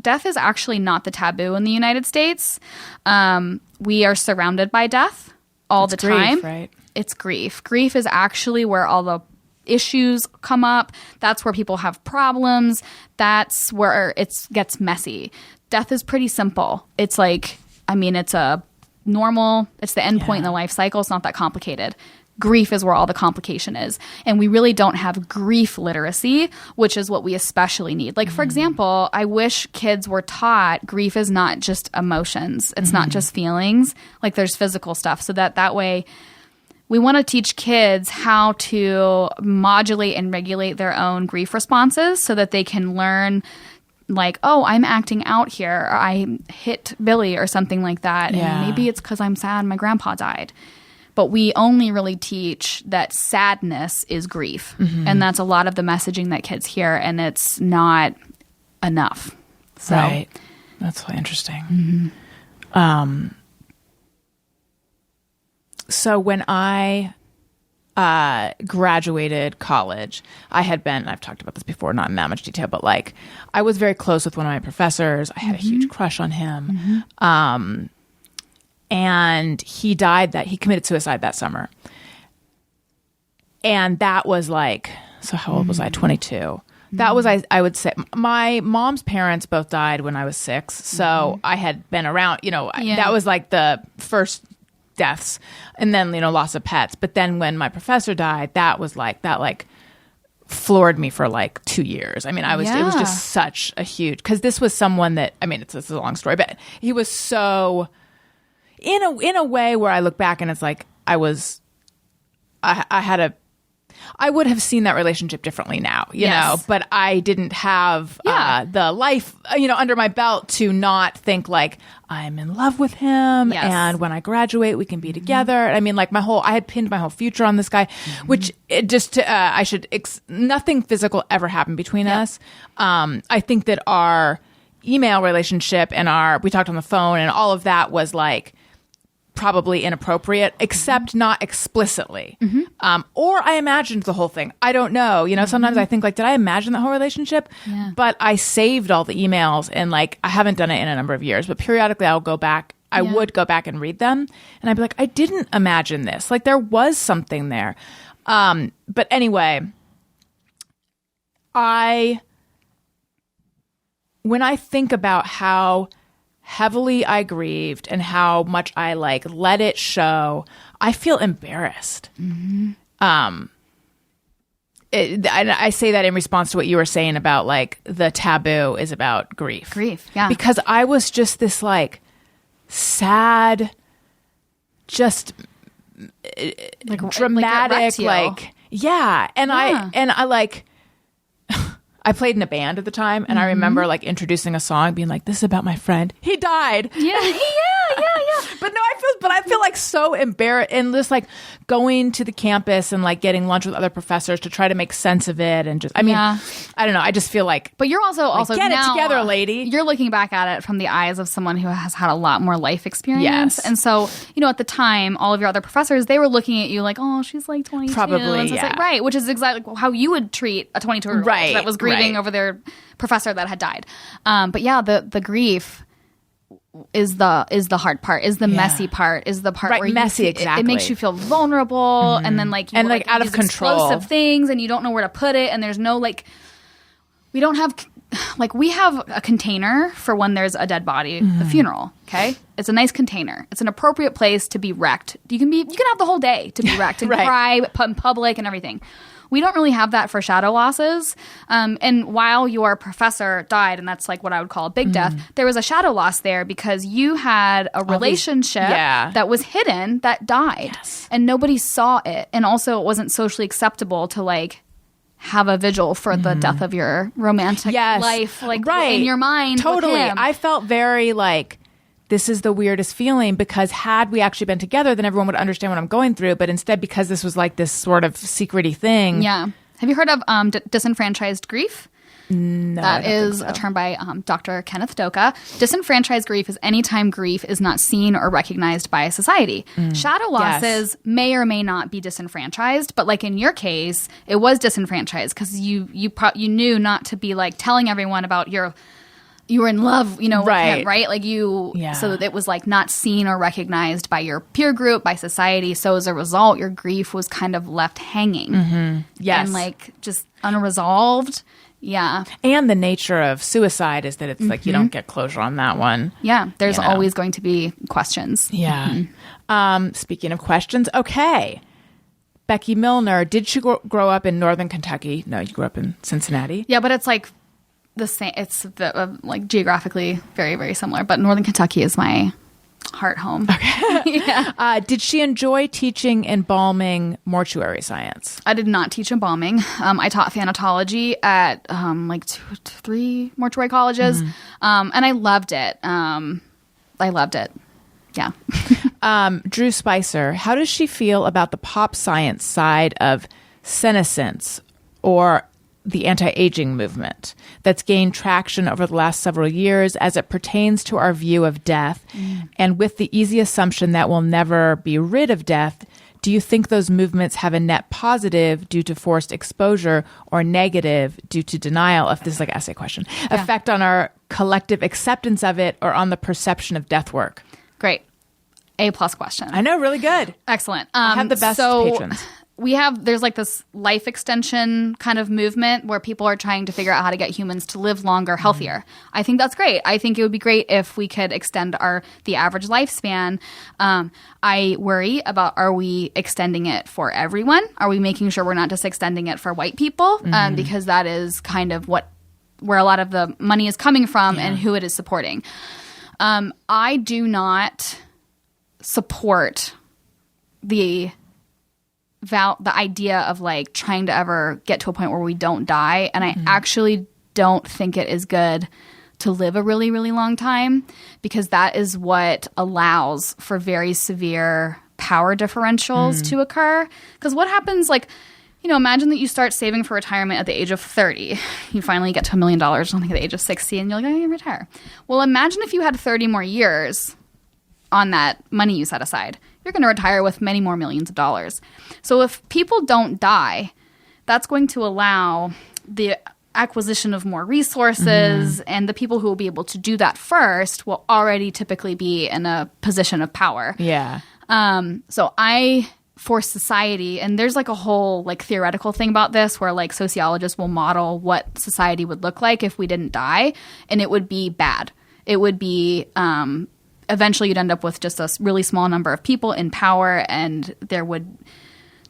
death is actually not the taboo in the United States. We are surrounded by death all the time. Grief, right? It's grief. Grief is actually where all the issues come up. That's where people have problems. That's where it gets messy. Death is pretty simple. It's like, it's a normal, it's the end point in the life cycle. It's not that complicated. Grief is where all the complication is. And we really don't have grief literacy, which is what we especially need. Like, for example, I wish kids were taught grief is not just emotions. It's not just feelings. Like, there's physical stuff. So that way, we want to teach kids how to modulate and regulate their own grief responses so that they can learn, like, oh, I'm acting out here, or I hit Billy or something like that. Yeah. And maybe it's because I'm sad my grandpa died. But we only really teach that sadness is grief. Mm-hmm. And that's a lot of the messaging that kids hear, and it's not enough. So. Right. That's really interesting. Mm-hmm. So when I graduated college, I've talked about this before, not in that much detail, but like I was very close with one of my professors. I had a huge crush on him. Mm-hmm. And he committed suicide that summer. And that was like, so how old was I? 22. That was, I would say, my mom's parents both died when I was 6. So I had been around, that was like the first deaths, and then loss of pets. But then when my professor died, that floored me for like 2 years. It was just such a huge, because this was someone that it's a long story, but he was so in a way where I look back and it's like I would have seen that relationship differently now, you know, but I didn't have the life, under my belt to not think like I'm in love with him. Yes. And when I graduate, we can be together. I had pinned my whole future on this guy, which nothing physical ever happened between us. I think that our email relationship and we talked on the phone and all of that was like, probably inappropriate, except not explicitly. Mm-hmm. Or I imagined the whole thing. I don't know. Sometimes I think like, did I imagine the whole relationship? Yeah. But I saved all the emails and like, I haven't done it in a number of years, but periodically I'll go back. I would go back and read them and I'd be like, I didn't imagine this. Like there was something there. But anyway, when I think about how heavily I grieved and how much I like let it show, I feel embarrassed. Mm-hmm. I say that in response to what you were saying about like the taboo is about grief. Yeah. Because I was just this like sad, just like like dramatic, and I like I played in a band at the time, and I remember like introducing a song, being like, "This is about my friend. He died." Yeah. But no, I feel but I feel like so embarrassed, and just like going to the campus and like getting lunch with other professors to try to make sense of it, and just I don't know. I just feel like, but you're also get now, it together, lady. You're looking back at it from the eyes of someone who has had a lot more life experience, yes. And so at the time, all of your other professors, they were looking at you like, oh, she's like 22, probably, so it's like, right, which is exactly how you would treat a 22-year-old that was grieving over their professor that had died. But yeah, the grief is the hard part, is the messy part, is the part where messy, it makes you feel vulnerable, and then like you like out of control, explosive things, and you don't know where to put it, and there's no like, we don't have like, we have a container for when there's a dead body, the funeral. Okay, it's a nice container. It's an appropriate place to be wrecked. You can have the whole day to be wrecked and cry in public and everything. We don't really have that for shadow losses. And while your professor died, and that's like what I would call a big death, there was a shadow loss there because you had a relationship that was hidden that died. Yes. And nobody saw it. And also it wasn't socially acceptable to like have a vigil for the death of your romantic life, like in your mind. Totally. With him. I felt very like, this is the weirdest feeling, because had we actually been together, then everyone would understand what I'm going through. But instead, because this was like this sort of secret-y thing. Yeah. Have you heard of disenfranchised grief? No. That is a term by Dr. Kenneth Doka. Disenfranchised grief is any time grief is not seen or recognized by society. Shadow losses may or may not be disenfranchised, but like in your case, it was disenfranchised because you knew not to be like telling everyone about you were in love, with him, right? Like so that it was like not seen or recognized by your peer group, by society. So as a result, your grief was kind of left hanging. Yes. And like just unresolved. Yeah. And the nature of suicide is that it's like you don't get closure on that one. Yeah. There's always going to be questions. Yeah. Speaking of questions, okay. Becky Milner, did she grow up in Northern Kentucky? No, you grew up in Cincinnati. Yeah, but it's like the same. It's like geographically very, very similar. But Northern Kentucky is my heart home. Okay. Did she enjoy teaching embalming mortuary science? I did not teach embalming. I taught thanatology at like 3 mortuary colleges, and I loved it. Yeah. Drew Spicer, how does she feel about the pop science side of senescence, or the anti-aging movement that's gained traction over the last several years as it pertains to our view of death, and with the easy assumption that we'll never be rid of death? Do you think those movements have a net positive due to forced exposure, or negative due to denial, if this is like an essay question, effect on our collective acceptance of it, or on the perception of death work? Great. A+ question. I know, really good. Excellent. I have the best patrons. There's like this life extension kind of movement where people are trying to figure out how to get humans to live longer, healthier. I think that's great. I think it would be great if we could extend the average lifespan. I worry about, are we extending it for everyone? Are we making sure we're not just extending it for white people? Because that is kind of where a lot of the money is coming from and who it is supporting. I do not support the idea of like trying to ever get to a point where we don't die. And I actually don't think it is good to live a really, really long time, because that is what allows for very severe power differentials to occur. Because what happens, like, imagine that you start saving for retirement at the age of 30. You finally get to $1 million, I think at the age of 60, and you're like, I'm going to retire. Well, imagine if you had 30 more years on that money you set aside. You're going to retire with many more millions of dollars. So if people don't die, that's going to allow the acquisition of more resources, and the people who will be able to do that first will already typically be in a position of power. Yeah. So for society, and there's like a whole like theoretical thing about this where like sociologists will model what society would look like if we didn't die, and it would be bad. It would be eventually you'd end up with just a really small number of people in power, and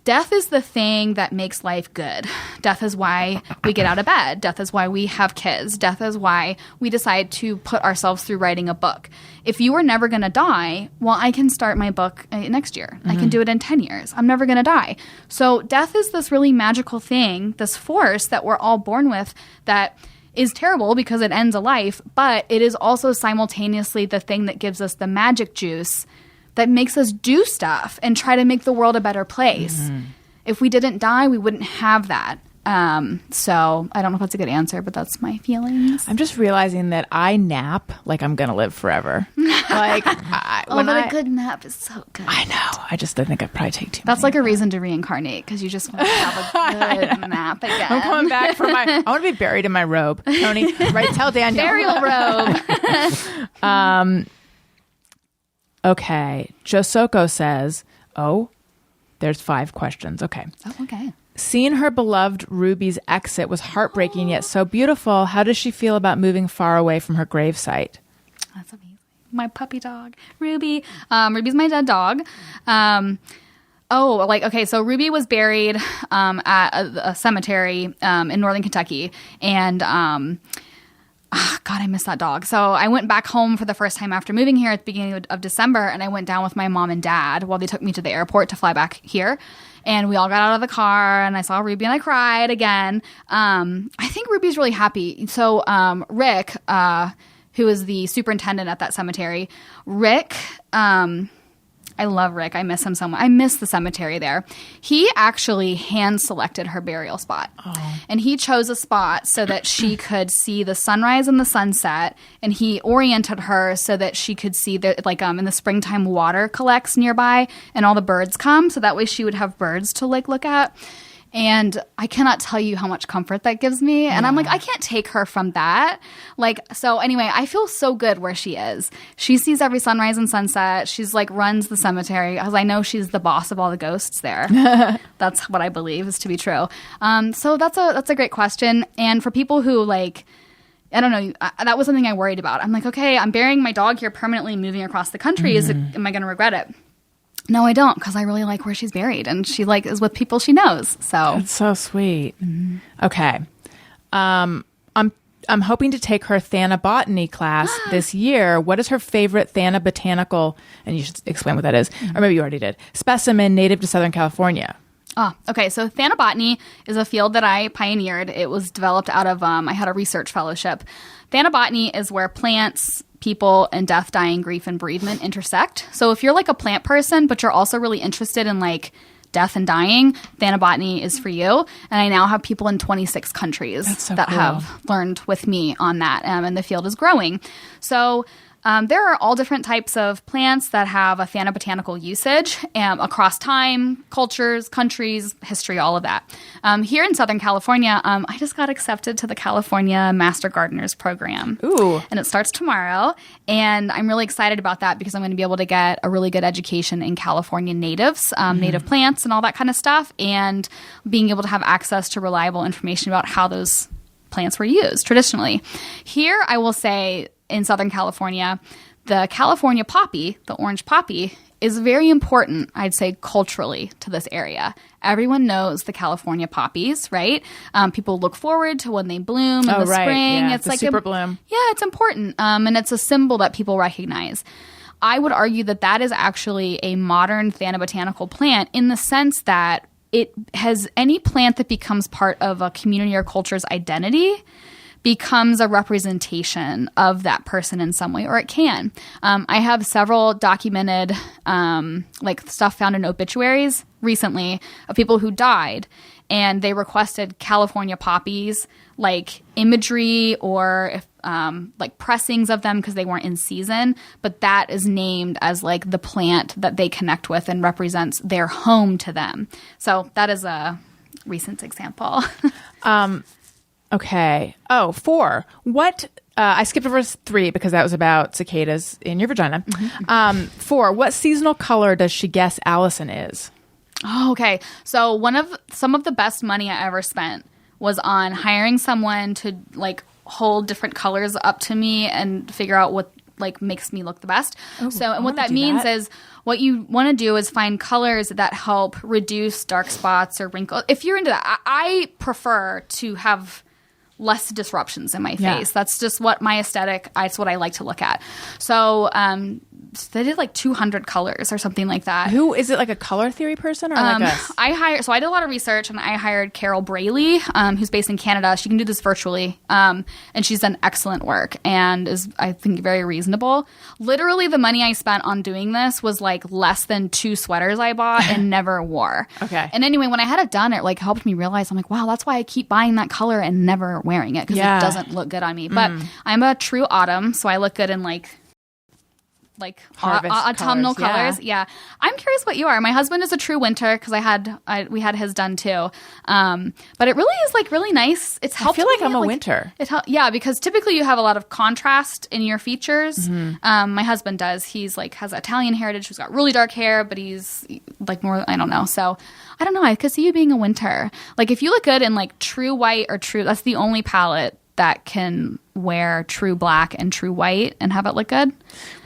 death is the thing that makes life good. Death is why we get out of bed. Death is why we have kids. Death is why we decide to put ourselves through writing a book. If you were never going to die, well, I can start my book next year. I can do it in 10 years. I'm never going to die. So death is this really magical thing, this force that we're all born with that is terrible because it ends a life, but it is also simultaneously the thing that gives us the magic juice that makes us do stuff and try to make the world a better place. If we didn't die, we wouldn't have that. So I don't know if that's a good answer, but that's my feelings. I'm just realizing that I nap like I'm gonna live forever. Like, a good nap is so good. I know. I think I'd probably take too. That's like a reason to reincarnate, because you just want to have a good nap again. I'm coming back for I want to be buried in my robe, Tony. Right? Tell Daniel. Burial robe. Okay. Josoko says, there's 5 questions. Okay. Oh, okay. Seeing her beloved Ruby's exit was heartbreaking yet so beautiful. How does she feel about moving far away from her gravesite? That's amazing. My puppy dog, Ruby. Ruby's my dead dog. So Ruby was buried at a cemetery in northern Kentucky. And God, I miss that dog. So I went back home for the first time after moving here at the beginning of December, and I went down with my mom and dad while they took me to the airport to fly back here. And we all got out of the car, and I saw Ruby, and I cried again. I think Ruby's really happy. So Rick, who is the superintendent at that cemetery, I love Rick. I miss him so much. I miss the cemetery there. He actually hand-selected her burial spot. And he chose a spot so that she could see the sunrise and the sunset, and he oriented her so that she could see that, in the springtime, water collects nearby, and all the birds come, so that way she would have birds to, look at. And I cannot tell you how much comfort that gives me. And I'm like, I can't take her from that. So anyway, I feel so good where she is. She sees every sunrise and sunset. She's runs the cemetery, because I know she's the boss of all the ghosts there. That's what I believe is to be true. So that's a great question. And for people who I don't know, that was something I worried about. I'm like, okay, I'm burying my dog here permanently, moving across the country. Am I going to regret it? No, I don't, because I really like where she's buried, and she is with people she knows. So that's so sweet. Okay, I'm hoping to take her thanabotany class this year. What is her favorite thanabotanical? And you should explain what that is, or maybe you already did. Specimen native to Southern California. Okay. So thanabotany is a field that I pioneered. It was developed out of I had a research fellowship. Thanabotany is where plants, people, and death, dying, grief, and bereavement intersect. So if you're a plant person, but you're also really interested in death and dying, thanabotany is for you. And I now have people in 26 countries that have learned with me on that, and the field is growing. So there are all different types of plants that have a thanabotanical usage across time, cultures, countries, history, all of that. Here in Southern California, I just got accepted to the California Master Gardeners program. Ooh. And it starts tomorrow. And I'm really excited about that, because I'm going to be able to get a really good education in California natives, native plants and all that kind of stuff, and being able to have access to reliable information about how those plants were used traditionally. Here, I will say, in Southern California, the California poppy, the orange poppy, is very important, I'd say, culturally to this area. Everyone knows the California poppies, right? People look forward to when they bloom in the spring. Yeah, it's like super bloom. Yeah, it's important. And it's a symbol that people recognize. I would argue that that is actually a modern thanabotanical plant, in the sense that it has any plant that becomes part of a community or culture's identity becomes a representation of that person in some way, or it can. I have several documented stuff found in obituaries recently of people who died, and they requested California poppies, imagery or pressings of them, because they weren't in season, but that is named as the plant that they connect with and represents their home to them. So that is a recent example. Okay. 4. What? I skipped over 3 because that was about cicadas in your vagina. 4. What seasonal color does she guess Alison is? Oh, okay. So some of the best money I ever spent was on hiring someone to hold different colors up to me and figure out what makes me look the best. And what that means is, what you want to do is find colors that help reduce dark spots or wrinkles. If you're into that, I prefer to have less disruptions in my face. That's just what my aesthetic, it's what I like to look at. So they did like 200 colors or something like that. Who is it? Like a color theory person or like us? I did a lot of research and I hired Carol Braley, who's based in Canada. She can do this virtually, and she's done excellent work and is, I think, very reasonable. Literally, the money I spent on doing this was like less than 2 sweaters I bought and never wore. Okay. And anyway, when I had it done, it like helped me realize, I'm like, wow, that's why I keep buying that color and never wearing it, because it doesn't look good on me. But I'm a true autumn, so I look good in like autumnal colors. Yeah. I'm curious what you are. My husband is a true winter because we had his done too. But it really is like really nice. It's helpful. I feel like I'm a winter. Yeah, because typically you have a lot of contrast in your features. My husband does. He's like has Italian heritage. He's got really dark hair, but he's like more, I don't know. So I don't know. I could see you being a winter. Like if you look good in like true white or true, that's the only palette that can wear true black and true white and have it look good.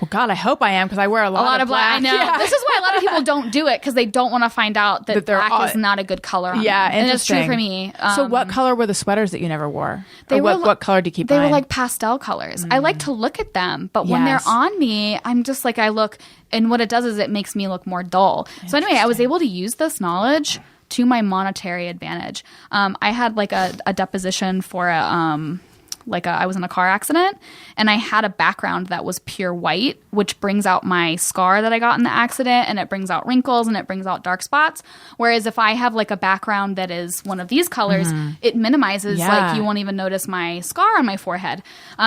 Well, God, I hope I am, because I wear a lot of black. I know. Yeah. This is why a lot of people don't do it, because they don't want to find out that black is not a good color on them. And it's true for me. So what color were the sweaters that you never wore? What color do you keep buying? They were like pastel colors. I like to look at them, but when they're on me, I'm just like, I look, and what it does is it makes me look more dull. So anyway, I was able to use this knowledge to my monetary advantage. I had like a deposition for I was in a car accident, and I had a background that was pure white, which brings out my scar that I got in the accident, and it brings out wrinkles and it brings out dark spots. Whereas if I have like a background that is one of these colors, it minimizes, like you won't even notice my scar on my forehead.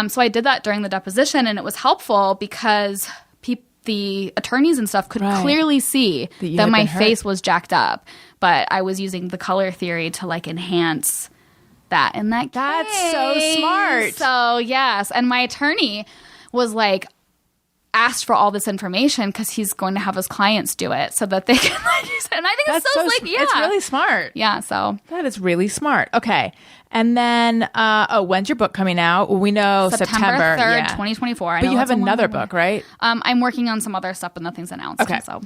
So I did that during the deposition, and it was helpful because the attorneys and stuff could clearly see that my face was jacked up, but I was using the color theory to like enhance that in that case. That's so smart. So yes, and my attorney was like asked for all this information because he's going to have his clients do it so that they can like use it. And I think it's so like it's really smart. Yeah, so that is really smart. Okay. And then when's your book coming out? Well, we know September 3rd, 2024. But you have another book, right? I'm working on some other stuff, but nothing's announced. Okay. So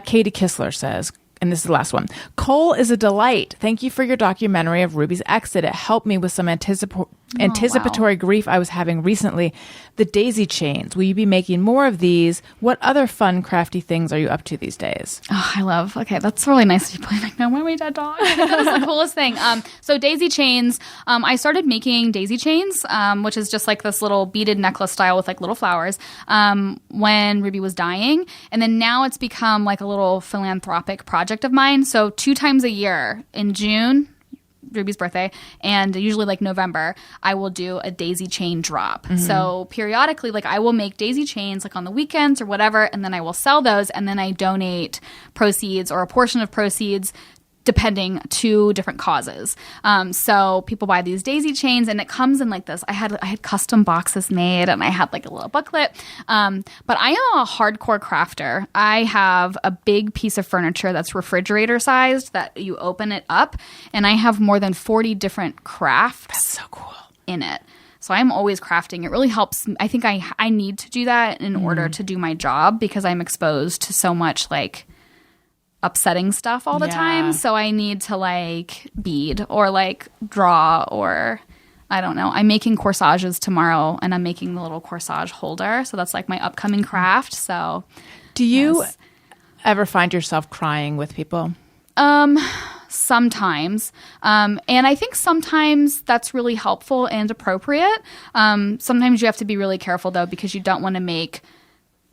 Katie Kistler says, and this is the last one, Cole is a delight. Thank you for your documentary of Ruby's exit. It helped me with some anticipatory grief I was having recently. The daisy chains. Will you be making more of these? What other fun, crafty things are you up to these days? Oh, I love. Okay, that's really nice. You play like, no, my dead dog. That was the coolest thing. So daisy chains. I started making daisy chains, which is just like this little beaded necklace style with like little flowers. When Ruby was dying, and then now it's become like a little philanthropic project of mine. So 2 times a year in June, Ruby's birthday, and usually like November, I will do a daisy chain drop. So periodically, like I will make daisy chains like on the weekends or whatever, and then I will sell those, and then I donate proceeds or a portion of proceeds depending to different causes. So people buy these daisy chains, and it comes in like this. I had custom boxes made, and I had like a little booklet. But I am a hardcore crafter. I have a big piece of furniture that's refrigerator sized that you open it up, and I have more than 40 different crafts. That's so cool. In it. So I'm always crafting. It really helps. I think I need to do that in order to do my job, because I'm exposed to so much like upsetting stuff all the time. So I need to like bead or like draw, or I don't know. I'm making corsages tomorrow, and I'm making the little corsage holder. So that's like my upcoming craft. So do you ever find yourself crying with people? Sometimes. And I think sometimes that's really helpful and appropriate. Sometimes you have to be really careful though, because you don't want to make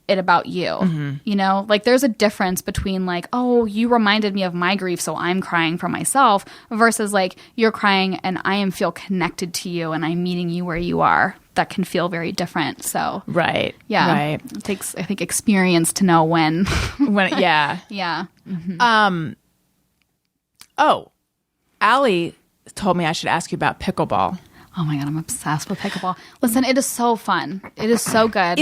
it about you. You know, like there's a difference between like, oh, you reminded me of my grief, so I'm crying for myself, versus like you're crying and I feel connected to you and I'm meeting you where you are. That can feel very different. So right. It takes, I think, experience to know when yeah. Alie told me I should ask you about pickleball. Oh my God, I'm obsessed with pickleball. Listen, it is so fun. It is so good.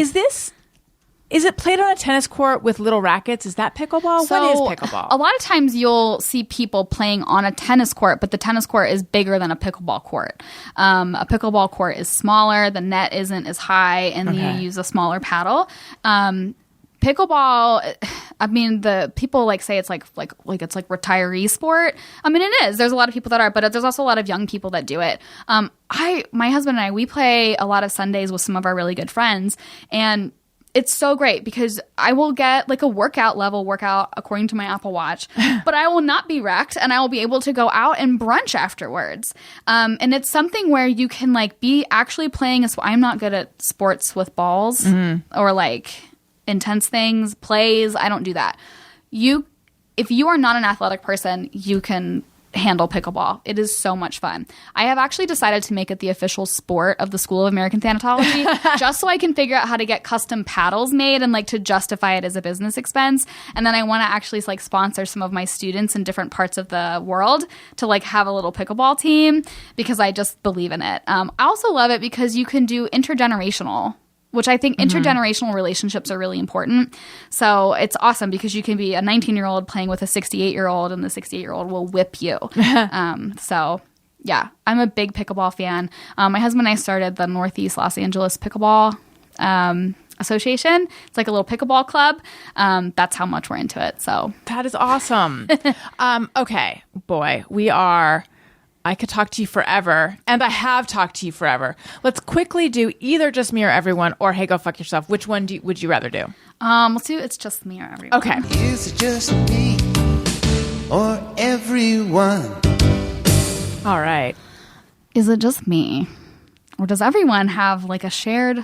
Is it played on a tennis court with little rackets? Is that pickleball? So, what is pickleball? A lot of times you'll see people playing on a tennis court, but the tennis court is bigger than a pickleball court. A pickleball court is smaller, the net isn't as high, and you use a smaller paddle. Pickleball, I mean, the people like say it's like it's like retiree sport. I mean, it is. There's a lot of people that are, but there's also a lot of young people that do it. My husband and I, we play a lot of Sundays with some of our really good friends, and It's so great because I will get like a workout according to my Apple Watch, but I will not be wrecked and I will be able to go out and brunch afterwards. And it's something where you can like be actually playing I'm not good at sports with balls or like intense things, plays. I don't do that. If you are not an athletic person, you can handle pickleball. It is so much fun. I have actually decided to make it the official sport of the School of American Thanatology just so I can figure out how to get custom paddles made and like to justify it as a business expense. And then I want to actually like sponsor some of my students in different parts of the world to like have a little pickleball team because I just believe in it. I also love it because you can do intergenerational, which I think intergenerational relationships are really important. So it's awesome because you can be a 19-year-old playing with a 68-year-old and the 68-year-old will whip you. So yeah, I'm a big pickleball fan. My husband and I started the Northeast Los Angeles Pickleball Association. It's like a little pickleball club. That's how much we're into it. So that is awesome. Okay, boy, I could talk to you forever, and I have talked to you forever. Let's quickly do either Just Me or Everyone, or Hey, Go Fuck Yourself. Which one would you rather do? Let's do It's Just Me or Everyone. Okay. Is it just me or everyone? All right. Is it just me, or does everyone have like a shared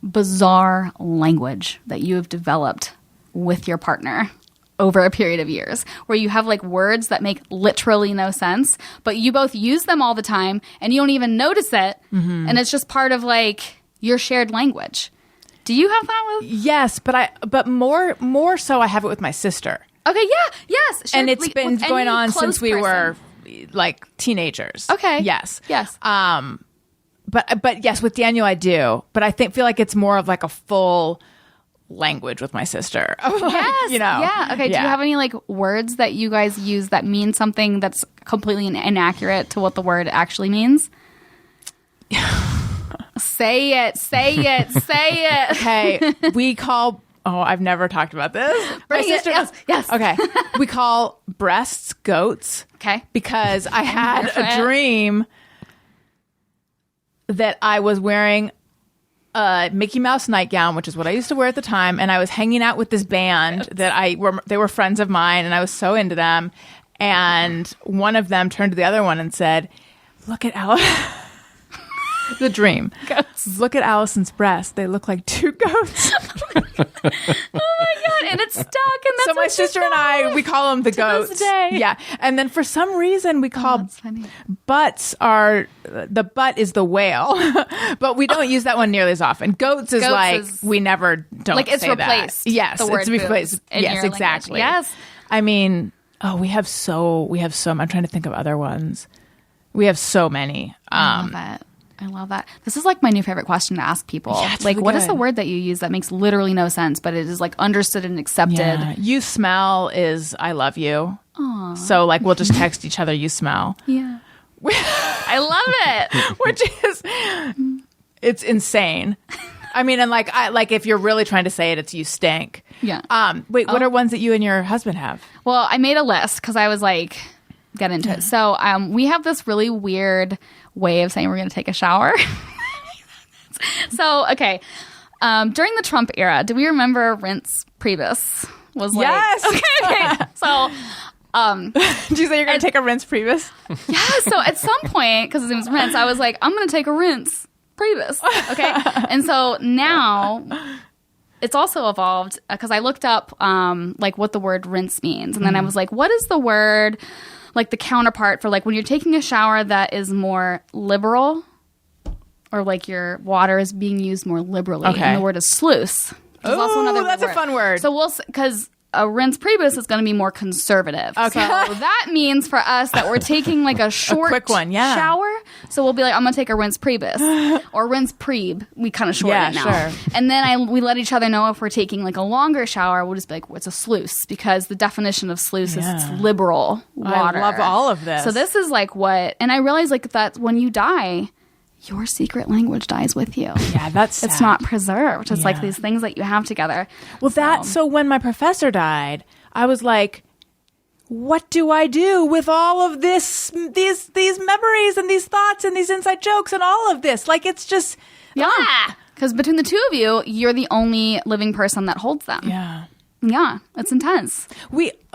bizarre language that you have developed with your partner over a period of years, where you have like words that make literally no sense, but you both use them all the time and you don't even notice it, and it's just part of like your shared language? Do you have that with? Yes, but more so I have it with my sister. Okay, yeah, yes. And it's been going on since we were like teenagers. Okay. Yes. Yes. But yes, with Daniel I do, but I feel like it's more of like a full language with my sister. Yes. You know. Yeah. Okay. Yeah. Do you have any like words that you guys use that mean something that's completely inaccurate to what the word actually means? Say it. Say it. Say it. Okay. We call. Oh, I've never talked about this. Bring it. Yes. Okay. We call breasts goats. Okay. Because I had a dream that I was wearing a Mickey Mouse nightgown, which is what I used to wear at the time, and I was hanging out with this band that they were friends of mine, and I was so into them. And one of them turned to the other one and said, "Look at Alice." The dream. Goats. Look at Allison's breasts. They look like two goats. Oh my god! And it's stuck. And that's so my sister and I, we call them the goats. This day. Yeah, and then for some reason we call butts the butt is the whale, but we don't use that one nearly as often. Goats is we never don't like it's say replaced. That. Yes, the word it's replaced. Yes, exactly. Yes. I mean, we have so. I'm trying to think of other ones. We have so many. I love that. I love that. This is like my new favorite question to ask people. Yeah, like, really what good. is the word that you use that makes literally no sense, but it is like understood and accepted? Yeah. You smell is I love you. Aww. So like we'll just text each other, you smell. Yeah. I love it. Which is, it's insane. I mean, and like if you're really trying to say it, it's you stink. Yeah. Wait, what are ones that you and your husband have? Well, I made a list because I was like, get into it. So we have this really weird way of saying we're going to take a shower. So, okay. During the Trump era, do we remember rinse priebus? Was like, yes. Okay. So, did you say you're going to take a rinse priebus? Yeah. So at some point, because his name was Rinse, I was like, I'm going to take a rinse priebus. Okay. And so now it's also evolved because I looked up like what the word rinse means. And then I was like, what is the word, like the counterpart for like when you're taking a shower that is more liberal, or like your water is being used more liberally? Okay. And the word is sluice. Oh, that's a fun word. So because a rinse priebus is going to be more conservative. Okay. So that means for us that we're taking like a short quick one, yeah. shower. So we'll be like, I'm going to take a rinse priebus or rinse prebe. We kind of shorten it now. Sure. And then we let each other know if we're taking like a longer shower. We'll just be like, well, it's a sluice, because the definition of sluice is it's liberal water. I love all of this. So this is like what, and I realize like that when you die, your secret language dies with you. Yeah, that's sad. It's not preserved. It's like Yeah. these things that you have together. Well, so when my professor died, I was like, what do I do with all of these memories and these thoughts and these inside jokes and all of this? Like, it's just, Because between the two of you, you're the only living person that holds them. Yeah, it's intense.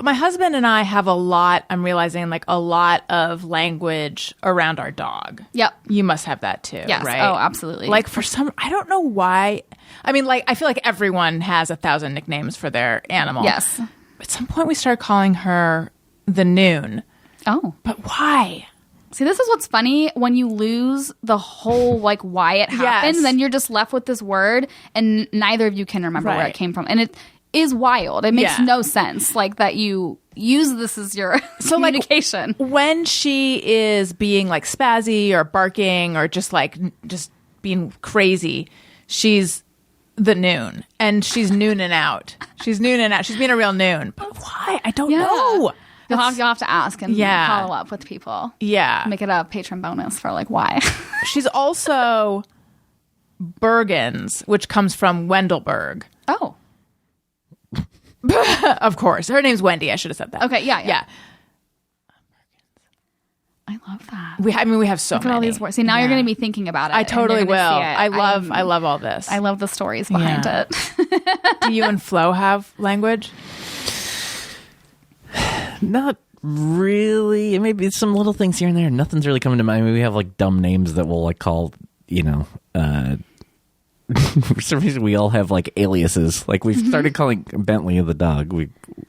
My husband and I have a lot, I'm realizing, like a lot of language around our dog. Yep. You must have that too, Yes. right? Oh, absolutely. Like I don't know why. I mean, like, I feel like everyone has 1,000 nicknames for their animal. Yes. At some point we started calling her the Noon. Oh. But why? See, this is what's funny. When you lose the whole, like, why it happened, Yes. then you're just left with this word, and neither of you can remember where it came from. And it is wild. It makes no sense, like, that you use this as your communication. Like, when she is being, like, spazzy or barking or just being crazy, she's the Noon. And she's nooning out. She's nooning out. She's being a real Noon. But why? I don't know. You'll have to ask and follow up with people. Yeah. Make it a patron bonus for, like, why. She's also Bergens, which comes from Wendelberg. Oh. Of course. Her name's Wendy. I should have said that. Okay, yeah. I love that. We have so Look many. at all these words. See, now you're going to be thinking about it. I totally will. I love all this. I love the stories behind it. Do you and Flo have language? Not really. Maybe some little things here and there. Nothing's really coming to mind. I mean, we have like dumb names that we'll like call, for some reason we all have like aliases. Like we've started calling Bentley the dog.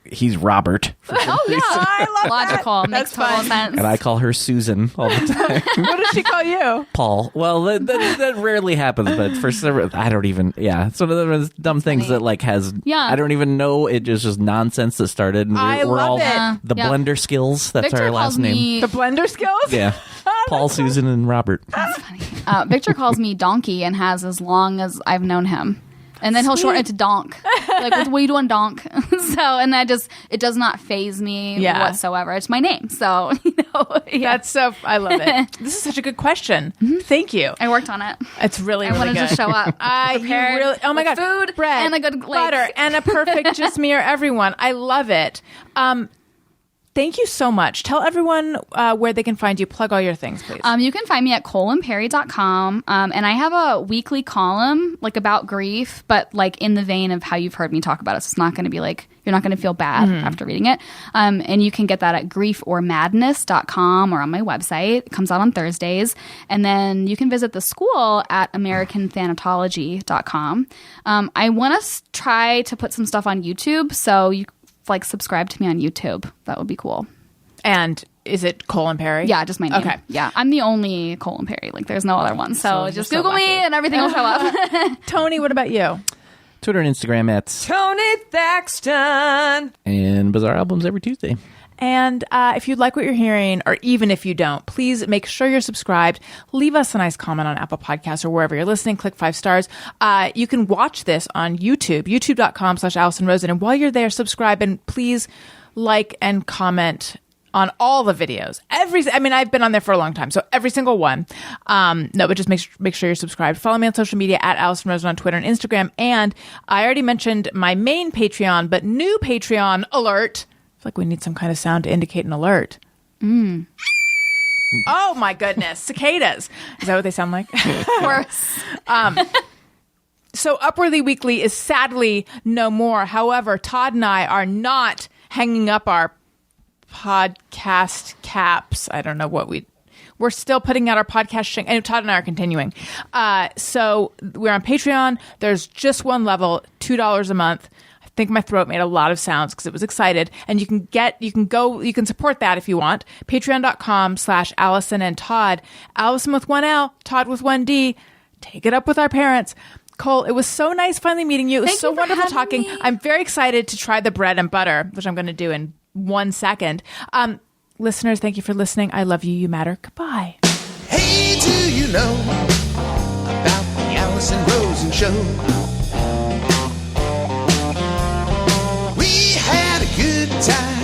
He's Robert. Oh yeah, I love logical. That. Makes total sense. And I call her Susan all the time. What does she call you? Paul. Well, that rarely happens, but for several, I don't even. Yeah, it's one of those dumb things that like has. Yeah. I don't even know. It just nonsense that started. And I we're love all it. the blender skills. That's Victor our last calls name. me- The blender skills? Yeah. Paul, Susan, and Robert. That's funny. Victor calls me Donkey and has as long as I've known him. And then he'll shorten it to Donk. Like, what are you doing, Donk? And it does not faze me whatsoever. It's my name. So, That's so, I love it. This is such a good question. Thank you. I worked on it. It's really, I really wanted good. to show up. Prepared oh my with God. food Bread and a good butter and a perfect just me or everyone. I love it. Thank you so much. Tell everyone where they can find you. Plug all your things, please. You can find me at coleimperi.com. And I have a weekly column like about grief, but like in the vein of how you've heard me talk about it. So it's not going to be like, you're not going to feel bad after reading it. And you can get that at grieformadness.com or on my website. It comes out on Thursdays. And then you can visit the school at americanthanatology.com. I want to try to put some stuff on YouTube. So you like subscribe to me on YouTube. That would be cool. And is it Cole Imperi? Yeah, just my name. Okay. Yeah, I'm the only Cole Imperi. Like, there's no other one. So just so Google me lucky. and everything will show up. Tony, what about you? Twitter and Instagram at Tony Thaxton. and Bizarre Albums every Tuesday. And if you like what you're hearing, or even if you don't, please make sure you're subscribed. Leave us a nice comment on Apple Podcasts or wherever you're listening. Click 5 stars. You can watch this on YouTube, youtube.com/Alison Rosen. And while you're there, subscribe and please like and comment on all the videos. I've been on there for a long time, so every single one. But just make sure you're subscribed. Follow me on social media at Alison Rosen on Twitter and Instagram. And I already mentioned my main Patreon, but new Patreon alert. I feel like we need some kind of sound to indicate an alert. Oh my goodness. Cicadas. Is that what they sound like? Of course. So Upwardly Weekly is sadly no more. However, Todd and I are not hanging up our podcast caps. I don't know what we're still putting out our podcast. And Todd and I are continuing. So we're on Patreon. There's just one level, $2 a month. I think my throat made a lot of sounds because it was excited. And you can support that if you want. Patreon.com/Alison and Todd. Alison with one L, Todd with one D. Take it up with our parents. Cole, it was so nice finally meeting you. It was Thank so you for wonderful having talking. me. I'm very excited to try the bread and butter, which I'm going to do in 1 second. Listeners, thank you for listening. I love you. You matter. Goodbye. Hey, do you know about the Alison Rosen Show? We had a good time.